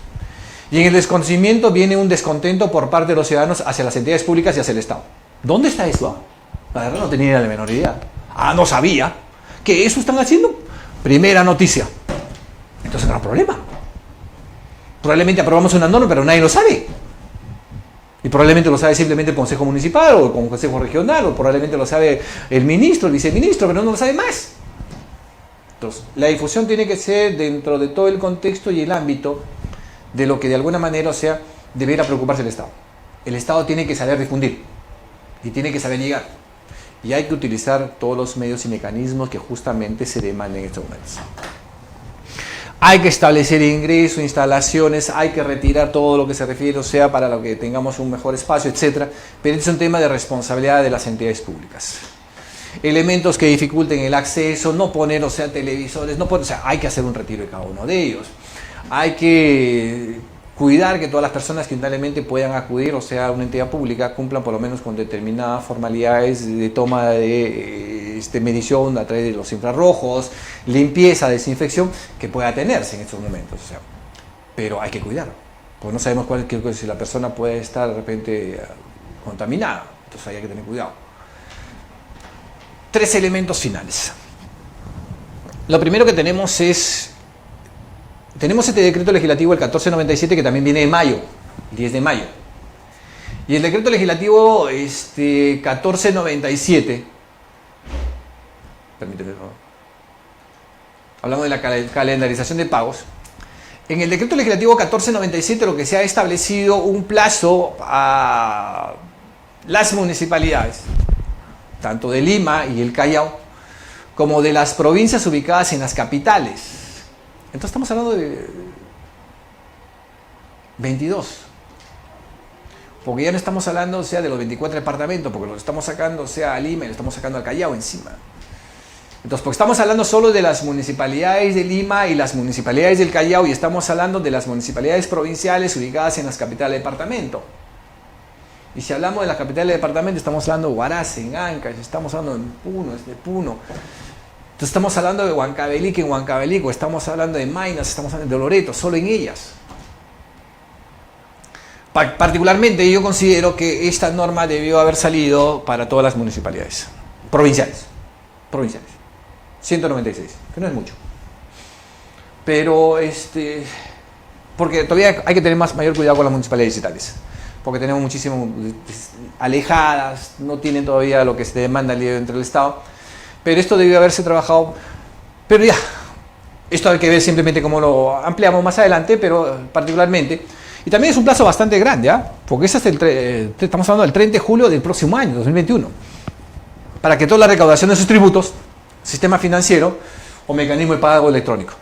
Y en el desconocimiento viene un descontento por parte de los ciudadanos hacia las entidades públicas y hacia el Estado. ¿Dónde está eso? La verdad no tenía la menor idea. No sabía que eso están haciendo. Primera noticia. Entonces, gran problema. Probablemente aprobamos una norma, pero nadie lo sabe. Y probablemente lo sabe simplemente el Consejo Municipal o el Consejo Regional, o probablemente lo sabe el ministro, el viceministro, pero no lo sabe más. Entonces, la difusión tiene que ser dentro de todo el contexto y el ámbito de lo que de alguna manera, o sea, debería preocuparse el Estado. El Estado tiene que saber difundir y tiene que saber llegar. Y hay que utilizar todos los medios y mecanismos que justamente se demandan en estos momentos. Hay que establecer ingresos, instalaciones, hay que retirar todo lo que se refiere, o sea, para lo que tengamos un mejor espacio, etc. Pero este es un tema de responsabilidad de las entidades públicas. Elementos que dificulten el acceso, no poner, o sea, televisores, no poner, o sea, hay que hacer un retiro de cada uno de ellos. Hay que cuidar que todas las personas que indudablemente puedan acudir, o sea, a una entidad pública, cumplan por lo menos con determinadas formalidades de toma de medición a través de los infrarrojos, limpieza, desinfección, que pueda tenerse en estos momentos. O sea, pero hay que cuidarlo, porque no sabemos si la persona puede estar de repente contaminada, entonces hay que tener cuidado. 3 elementos finales. Lo primero que tenemos es... Tenemos este decreto legislativo, el 1497, que también viene de mayo, 10 de mayo. Y el decreto legislativo 1497, permíteme, por favor. Hablamos de la calendarización de pagos. En el decreto legislativo 1497 lo que se ha establecido un plazo a las municipalidades, tanto de Lima y el Callao, como de las provincias ubicadas en las capitales. Entonces estamos hablando de 22. Porque ya no estamos hablando, o sea, de los 24 departamentos, porque lo estamos sacando, o sea, a Lima y lo estamos sacando al Callao encima. Entonces, porque estamos hablando solo de las municipalidades de Lima y las municipalidades del Callao, y estamos hablando de las municipalidades provinciales ubicadas en las capitales de departamento. Y si hablamos de las capitales de departamento, estamos hablando de Huaraz, en Ancash, estamos hablando de Puno. Entonces estamos hablando de Huancavelica en Huancavelica, estamos hablando de Maynas, estamos hablando de Loreto, solo en ellas. Particularmente yo considero que esta norma debió haber salido para todas las municipalidades provinciales. 196, que no es mucho. Pero porque todavía hay que tener mayor cuidado con las municipalidades distritales, porque tenemos muchísimo alejadas, no tienen todavía lo que se demanda entre el Estado. Pero esto debió haberse trabajado, pero ya, esto hay que ver simplemente cómo lo ampliamos más adelante, pero particularmente, y también es un plazo bastante grande, porque es hasta estamos hablando del 30 de julio del próximo año, 2021, para que toda la recaudación de sus tributos, sistema financiero o mecanismo de pago electrónico.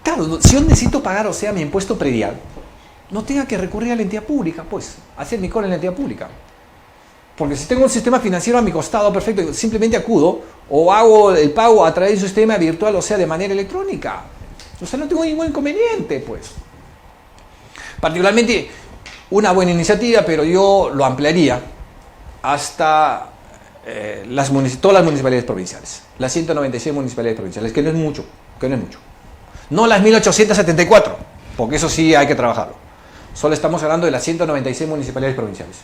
Claro, si yo necesito pagar, o sea, mi impuesto predial, no tenga que recurrir a la entidad pública, pues, hacer mi cola en la entidad pública. Porque si tengo un sistema financiero a mi costado, perfecto, simplemente acudo o hago el pago a través de un sistema virtual, o sea, de manera electrónica. O sea, no tengo ningún inconveniente, pues. Particularmente, una buena iniciativa, pero yo lo ampliaría hasta todas las municipalidades provinciales. Las 196 municipalidades provinciales, que no es mucho. No las 1874, porque eso sí hay que trabajarlo. Solo estamos hablando de las 196 municipalidades provinciales.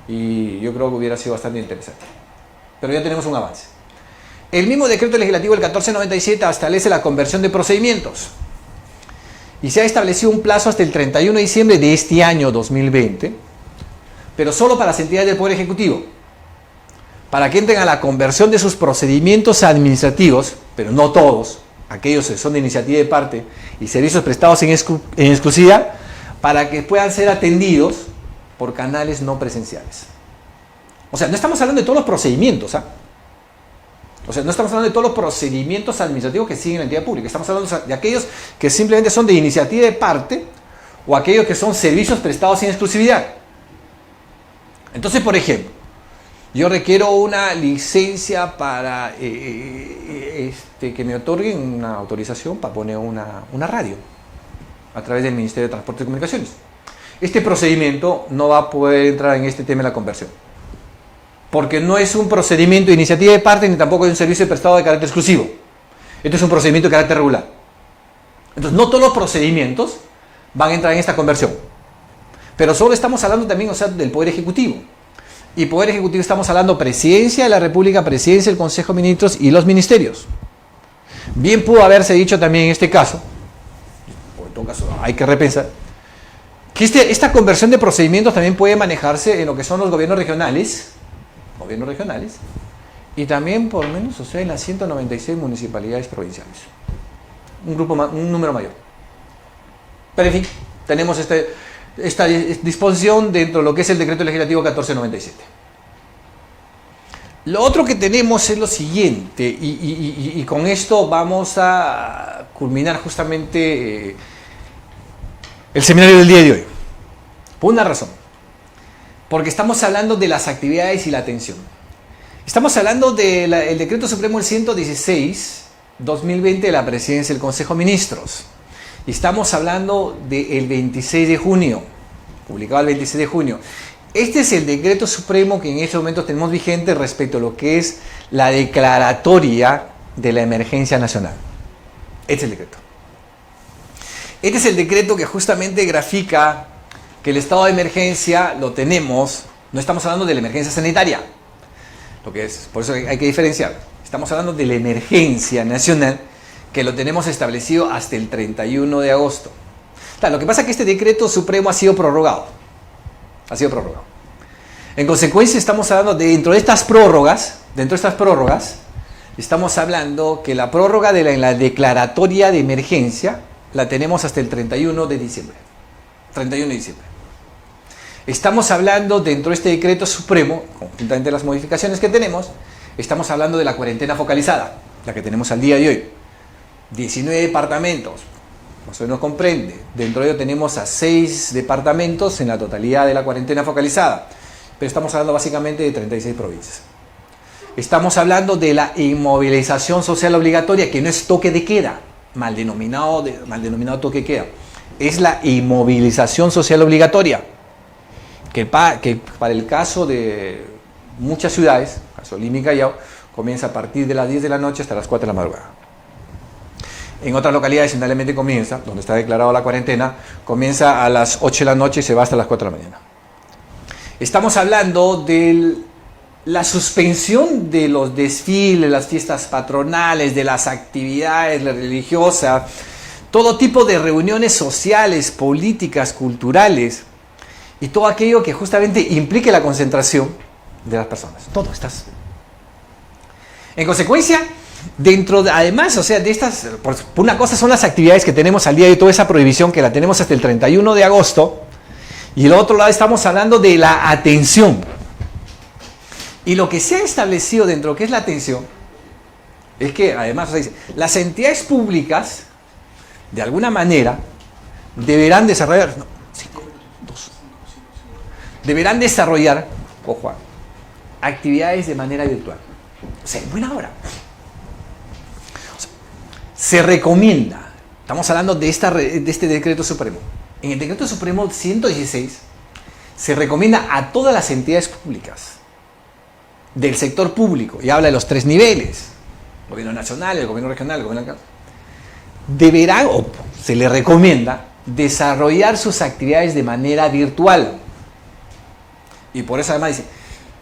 Y yo creo que hubiera sido bastante interesante. Pero ya tenemos un avance. El mismo decreto legislativo, el 1497, establece la conversión de procedimientos. Y se ha establecido un plazo hasta el 31 de diciembre de este año 2020, pero solo para las entidades del Poder Ejecutivo, para que entren a la conversión de sus procedimientos administrativos, pero no todos, aquellos que son de iniciativa de parte y servicios prestados en exclusividad, para que puedan ser atendidos por canales no presenciales. O sea, no estamos hablando de todos los procedimientos, ¿ah? O sea, no estamos hablando de todos los procedimientos administrativos que siguen la entidad pública, estamos hablando de aquellos que simplemente son de iniciativa de parte o aquellos que son servicios prestados en exclusividad. Entonces, por ejemplo, yo requiero una licencia para que me otorguen una autorización para poner una radio a través del Ministerio de Transportes y Comunicaciones. Este procedimiento no va a poder entrar en este tema de la conversión, porque no es un procedimiento de iniciativa de parte ni tampoco es un servicio prestado de carácter exclusivo. Esto es un procedimiento de carácter regular. Entonces, no todos los procedimientos van a entrar en esta conversión, pero solo estamos hablando también, o sea, del Poder Ejecutivo. Y Poder Ejecutivo estamos hablando Presidencia de la República, Presidencia del Consejo de Ministros y los ministerios. Bien pudo haberse dicho también en este caso, o en todo caso hay que repensar, que esta conversión de procedimientos también puede manejarse en lo que son los gobiernos regionales, y también por lo menos, o sea, en las 196 municipalidades provinciales. Un número mayor. Pero en fin, tenemos esta disposición dentro de lo que es el Decreto Legislativo 1497. Lo otro que tenemos es lo siguiente, y con esto vamos a culminar justamente el seminario del día de hoy. Por una razón, porque estamos hablando de las actividades y la atención. Estamos hablando del Decreto Supremo el 116/2020 de la Presidencia del Consejo de Ministros. Y estamos hablando del 26 de junio, publicado el 26 de junio. Este es el decreto supremo que en este momento tenemos vigente respecto a lo que es la declaratoria de la emergencia nacional. Este es el decreto. Este es el decreto que justamente grafica que el estado de emergencia lo tenemos, no estamos hablando de la emergencia sanitaria, lo que es, por eso hay que diferenciar. Estamos hablando de la emergencia nacional, que lo tenemos establecido hasta el 31 de agosto. Claro, lo que pasa es que este decreto supremo ha sido prorrogado. En consecuencia, estamos hablando dentro de estas prórrogas, estamos hablando que la prórroga de la declaratoria de emergencia la tenemos hasta el 31 de diciembre. 31 de diciembre. Estamos hablando dentro de este decreto supremo, conjuntamente las modificaciones que tenemos, estamos hablando de la cuarentena focalizada, la que tenemos al día de hoy. 19 departamentos, más o menos comprende. Dentro de ello tenemos a 6 departamentos en la totalidad de la cuarentena focalizada. Pero estamos hablando básicamente de 36 provincias. Estamos hablando de la inmovilización social obligatoria, que no es toque de queda, mal denominado toque de queda. Es la inmovilización social obligatoria, que para el caso de muchas ciudades, caso Lima y Callao, comienza a partir de las 10 de la noche hasta las 4 de la madrugada. En otras localidades simplemente comienza, donde está declarada la cuarentena, comienza a las 8 de la noche y se va hasta las 4 de la mañana. Estamos hablando de la suspensión de los desfiles, las fiestas patronales, de las actividades religiosas, todo tipo de reuniones sociales, políticas, culturales, y todo aquello que justamente implique la concentración de las personas. Todo estas. En consecuencia, además, o sea, de estas, por una cosa son las actividades que tenemos al día de hoy, toda esa prohibición que la tenemos hasta el 31 de agosto, y el otro lado estamos hablando de la atención. Y lo que se ha establecido dentro de lo que es la atención, es que además, o sea, dice, las entidades públicas, de alguna manera, deberán desarrollar, ojo, actividades de manera virtual. O sea, en buena hora. Se recomienda, estamos hablando de este decreto supremo. En el decreto supremo 116 se recomienda a todas las entidades públicas del sector público, y habla de los 3 niveles, el gobierno nacional, el gobierno regional, el gobierno local, deberán, o se les recomienda, desarrollar sus actividades de manera virtual. Y por eso además dice,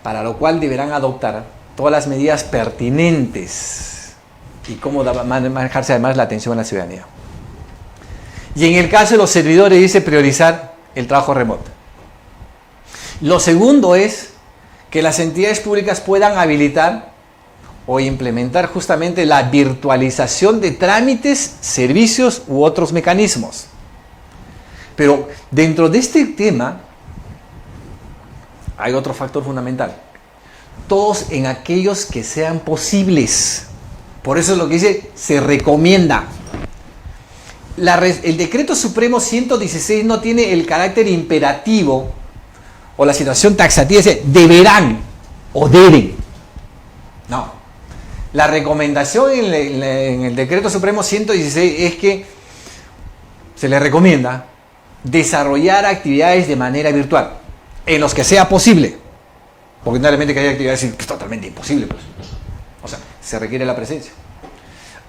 para lo cual deberán adoptar todas las medidas pertinentes y cómo manejarse además la atención a la ciudadanía. Y en el caso de los servidores dice priorizar el trabajo remoto. Lo segundo es que las entidades públicas puedan habilitar o implementar justamente la virtualización de trámites, servicios u otros mecanismos. Pero dentro de este tema hay otro factor fundamental. Todos en aquellos que sean posibles. Por eso es lo que dice, se recomienda. El Decreto Supremo 116 no tiene el carácter imperativo o la situación taxativa, dice deberán o deben. No. La recomendación en el Decreto Supremo 116 es que se le recomienda desarrollar actividades de manera virtual, en los que sea posible. Porque realmente que hay actividades que es totalmente imposible, pues. O sea, se requiere la presencia.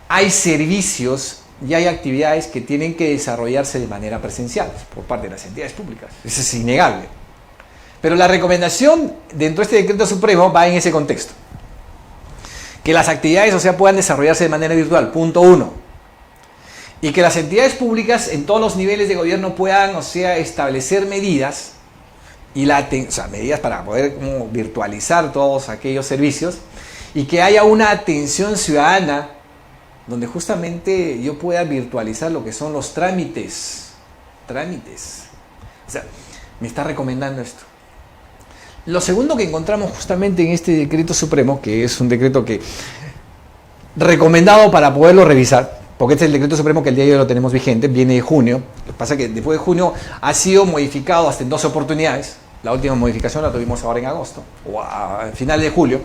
Hay servicios y hay actividades que tienen que desarrollarse de manera presencial por parte de las entidades públicas. Eso es innegable. Pero la recomendación dentro de este Decreto Supremo va en ese contexto. Que las actividades, o sea, puedan desarrollarse de manera virtual, punto 1. Y que las entidades públicas en todos los niveles de gobierno puedan, o sea, establecer medidas medidas para poder como virtualizar todos aquellos servicios y que haya una atención ciudadana donde justamente yo pueda virtualizar lo que son los trámites. O sea, me está recomendando esto. Lo segundo que encontramos justamente en este Decreto Supremo, que es un decreto que recomendado para poderlo revisar, porque este es el Decreto Supremo que el día de hoy lo tenemos vigente, viene de junio. Lo que pasa es que después de junio ha sido modificado hasta en 12 oportunidades. La última modificación la tuvimos ahora en agosto, o a finales de julio,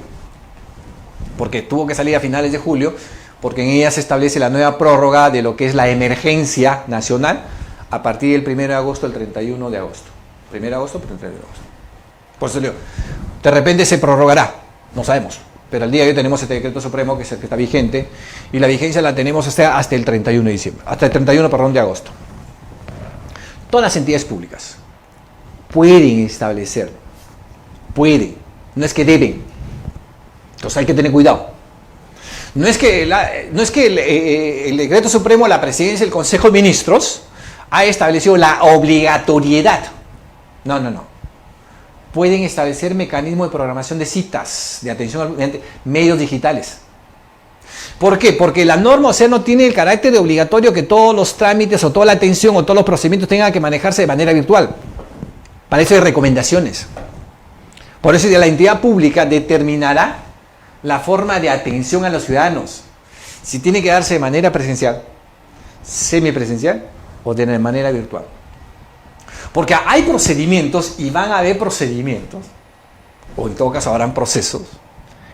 porque tuvo que salir a finales de julio, porque en ella se establece la nueva prórroga de lo que es la emergencia nacional a partir del 1 de agosto al 31 de agosto. 1 de agosto, 31 de agosto. Por eso digo, de repente se prorrogará, no sabemos. Pero al día de hoy tenemos este Decreto Supremo que es el que está vigente y la vigencia la tenemos hasta el 31 de diciembre, hasta el 31, de agosto. Todas las entidades públicas pueden establecer, no es que deben. Entonces hay que tener cuidado. No es que el Decreto Supremo, la Presidencia y el Consejo de Ministros ha establecido la obligatoriedad. No. Pueden establecer mecanismos de programación de citas, de atención mediante medios digitales. ¿Por qué? Porque la norma, o sea, no tiene el carácter de obligatorio que todos los trámites o toda la atención o todos los procedimientos tengan que manejarse de manera virtual. Para eso hay recomendaciones. Por eso la entidad pública determinará la forma de atención a los ciudadanos. Si tiene que darse de manera presencial, semipresencial o de manera virtual. Porque hay procedimientos y van a haber procedimientos, o en todo caso habrán procesos,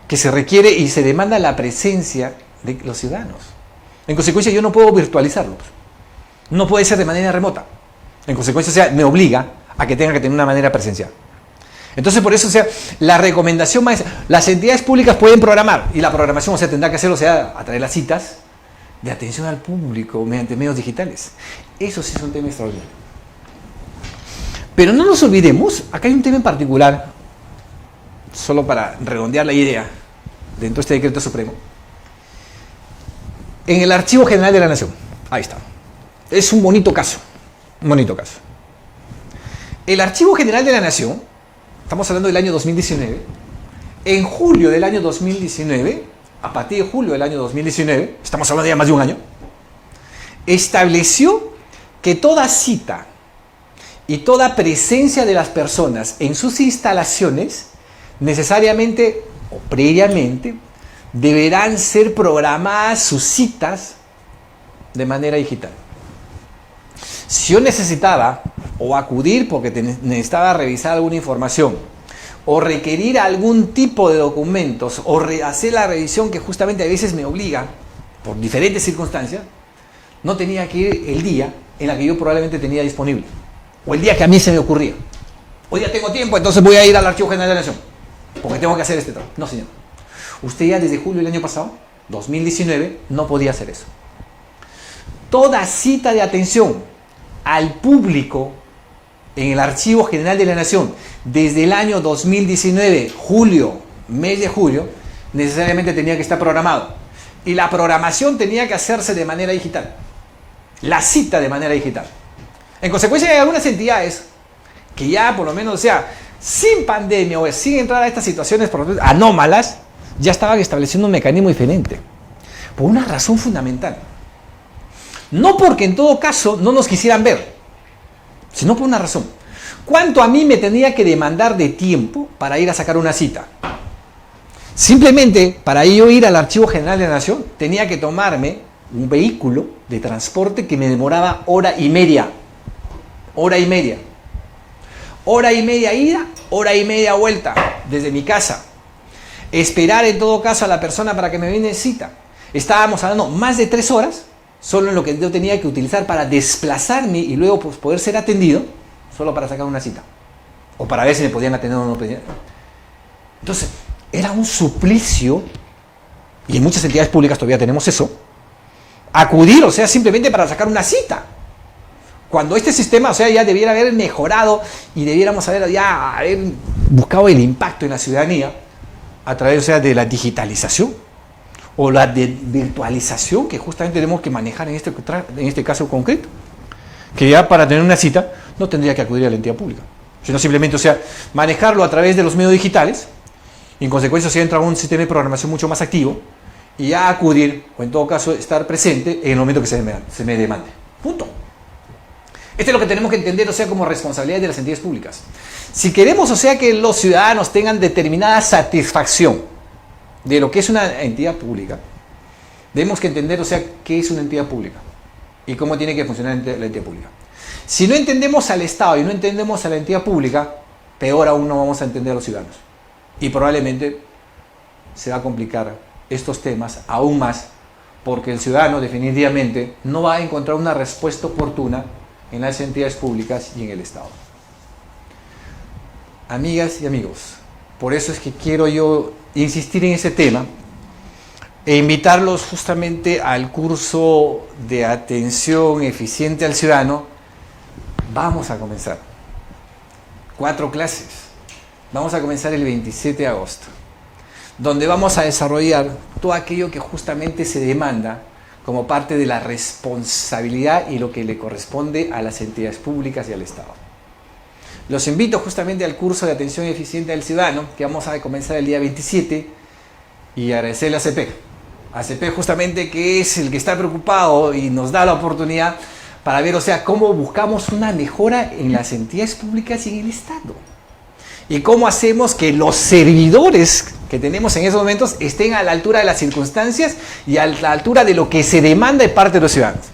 que se requiere y se demanda la presencia de los ciudadanos. En consecuencia, yo no puedo virtualizarlos. No puede ser de manera remota. En consecuencia, o sea, me obliga a que tenga que tener una manera presencial. Entonces, por eso, o sea, la recomendación más, las entidades públicas pueden programar, y la programación, o sea, tendrá que hacerlo, o sea, a través de las citas de atención al público mediante medios digitales. Eso sí es un tema extraordinario. Pero no nos olvidemos, acá hay un tema en particular, solo para redondear la idea, dentro de este Decreto Supremo. En el Archivo General de la Nación, ahí está. Es un bonito caso, El Archivo General de la Nación, estamos hablando del año 2019, en julio del año 2019, a partir de julio del año 2019, estamos hablando de ya más de un año, estableció que toda cita y toda presencia de las personas en sus instalaciones necesariamente o previamente deberán ser programadas sus citas de manera digital. Si yo necesitaba o acudir porque necesitaba revisar alguna información o requerir algún tipo de documentos o hacer la revisión que justamente a veces me obliga por diferentes circunstancias, no tenía que ir el día en la que yo probablemente tenía disponible. O el día que a mí se me ocurría. Hoy ya tengo tiempo, entonces voy a ir al Archivo General de la Nación. Porque tengo que hacer este trabajo. No, señor. Usted ya desde julio del año pasado, 2019, no podía hacer eso. Toda cita de atención al público en el Archivo General de la Nación, desde el año 2019, mes de julio, necesariamente tenía que estar programado. Y la programación tenía que hacerse de manera digital. La cita de manera digital. En consecuencia, hay algunas entidades que ya, por lo menos, o sea, sin pandemia o sin entrar a estas situaciones anómalas, ya estaban estableciendo un mecanismo diferente. Por una razón fundamental. No porque en todo caso no nos quisieran ver, sino por una razón. ¿Cuánto a mí me tendría que demandar de tiempo para ir a sacar una cita? Simplemente para yo ir al Archivo General de la Nación tenía que tomarme un vehículo de transporte que me demoraba hora y media. Hora y media. Hora y media ida, hora y media vuelta desde mi casa. Esperar en todo caso a la persona para que me venga en cita. Estábamos hablando más de 3 horas, solo en lo que yo tenía que utilizar para desplazarme y luego pues, poder ser atendido, solo para sacar una cita. O para ver si me podían atender o no podían. Entonces, era un suplicio, y en muchas entidades públicas todavía tenemos eso, acudir, o sea, simplemente para sacar una cita. Cuando este sistema, o sea, ya debiera haber mejorado y debiéramos haber buscado el impacto en la ciudadanía a través, o sea, de la digitalización o la virtualización que justamente tenemos que manejar en este caso concreto. Que ya para tener una cita no tendría que acudir a la entidad pública, sino simplemente, o sea, manejarlo a través de los medios digitales y en consecuencia, o sea, entra un sistema de programación mucho más activo y ya acudir, o en todo caso, estar presente en el momento que se me demande. Punto. Esto es lo que tenemos que entender, o sea, como responsabilidad de las entidades públicas. Si queremos, o sea, que los ciudadanos tengan determinada satisfacción de lo que es una entidad pública, debemos que entender, o sea, qué es una entidad pública y cómo tiene que funcionar la entidad pública. Si no entendemos al Estado y no entendemos a la entidad pública, peor aún no vamos a entender a los ciudadanos. Y probablemente se va a complicar estos temas aún más, porque el ciudadano definitivamente no va a encontrar una respuesta oportuna en las entidades públicas y en el Estado. Amigas y amigos, por eso es que quiero yo insistir en ese tema e invitarlos justamente al curso de atención eficiente al ciudadano. Vamos a comenzar 4 clases. Vamos a comenzar el 27 de agosto, donde vamos a desarrollar todo aquello que justamente se demanda como parte de la responsabilidad y lo que le corresponde a las entidades públicas y al Estado. Los invito justamente al curso de atención eficiente al ciudadano, que vamos a comenzar el día 27, y agradecerle a ACP. ACP justamente, que es el que está preocupado y nos da la oportunidad para ver, o sea, cómo buscamos una mejora en las entidades públicas y en el Estado. Y cómo hacemos que los servidores que tenemos en esos momentos estén a la altura de las circunstancias y a la altura de lo que se demanda de parte de los ciudadanos.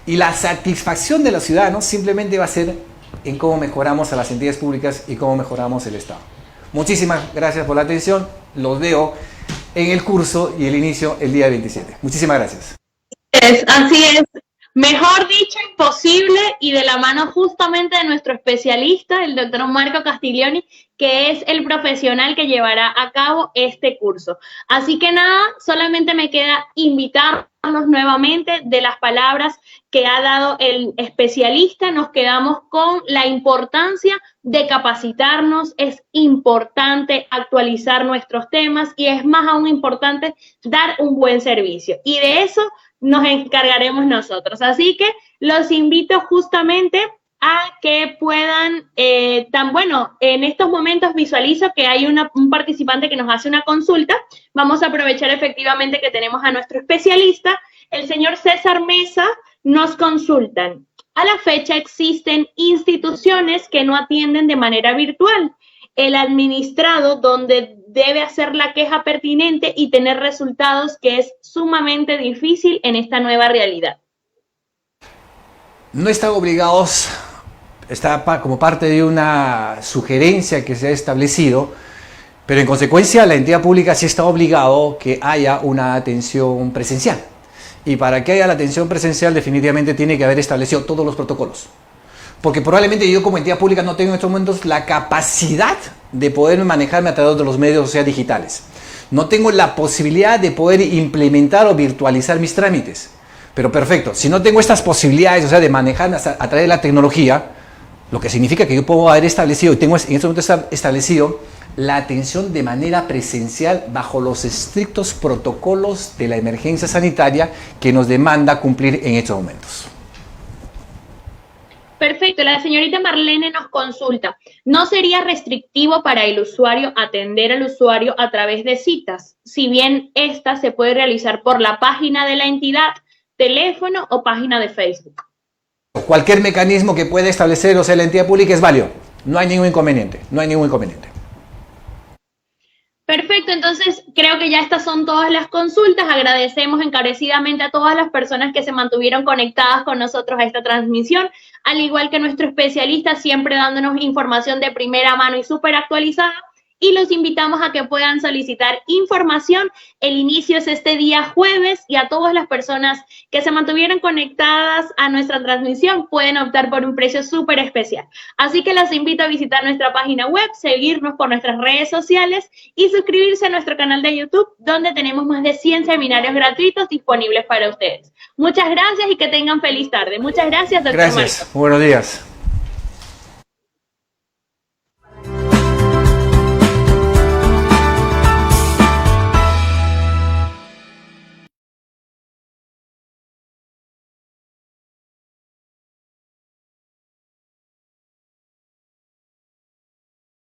Y la satisfacción de los ciudadanos simplemente va a ser en cómo mejoramos a las entidades públicas y cómo mejoramos el Estado. Muchísimas gracias por la atención. Los veo en el curso y el inicio el día 27. Muchísimas gracias. Así es. Mejor dicho, imposible, y de la mano justamente de nuestro especialista, el doctor Marco Castiglioni, que es el profesional que llevará a cabo este curso. Así que nada, solamente me queda invitarnos nuevamente de las palabras que ha dado el especialista. Nos quedamos con la importancia de capacitarnos, es importante actualizar nuestros temas y es más aún importante dar un buen servicio. Y de eso nos encargaremos nosotros. Así que los invito justamente a que puedan, en estos momentos visualizo que hay un participante que nos hace una consulta. Vamos a aprovechar efectivamente que tenemos a nuestro especialista, el señor César Mesa. Nos consultan. A la fecha existen instituciones que no atienden de manera virtual. El administrado donde debe hacer la queja pertinente y tener resultados, que es sumamente difícil en esta nueva realidad. No están obligados, está como parte de una sugerencia que se ha establecido, pero en consecuencia la entidad pública sí está obligado que haya una atención presencial. Y para que haya la atención presencial definitivamente tiene que haber establecido todos los protocolos. Porque probablemente yo como entidad pública no tengo en estos momentos la capacidad de poder manejarme a través de los medios, o sea, digitales. No tengo la posibilidad de poder implementar o virtualizar mis trámites. Pero perfecto, si no tengo estas posibilidades, o sea, de manejarme a través de la tecnología, lo que significa que yo puedo haber establecido, y tengo en este momento establecido, la atención de manera presencial bajo los estrictos protocolos de la emergencia sanitaria que nos demanda cumplir en estos momentos. Perfecto, la señorita Marlene nos consulta, ¿no sería restrictivo para el usuario atender al usuario a través de citas, si bien esta se puede realizar por la página de la entidad, teléfono o página de Facebook? Cualquier mecanismo que pueda establecer, o sea, la entidad pública es válido. No hay ningún inconveniente, no hay ningún inconveniente. Perfecto, entonces creo que ya estas son todas las consultas. Agradecemos encarecidamente a todas las personas que se mantuvieron conectadas con nosotros a esta transmisión, al igual que nuestro especialista, siempre dándonos información de primera mano y súper actualizada. Y los invitamos a que puedan solicitar información. El inicio es este día jueves y a todas las personas que se mantuvieron conectadas a nuestra transmisión pueden optar por un precio súper especial. Así que los invito a visitar nuestra página web, seguirnos por nuestras redes sociales y suscribirse a nuestro canal de YouTube, donde tenemos más de 100 seminarios gratuitos disponibles para ustedes. Muchas gracias y que tengan feliz tarde. Muchas gracias, doctor Gracias, Marcos. buenos días.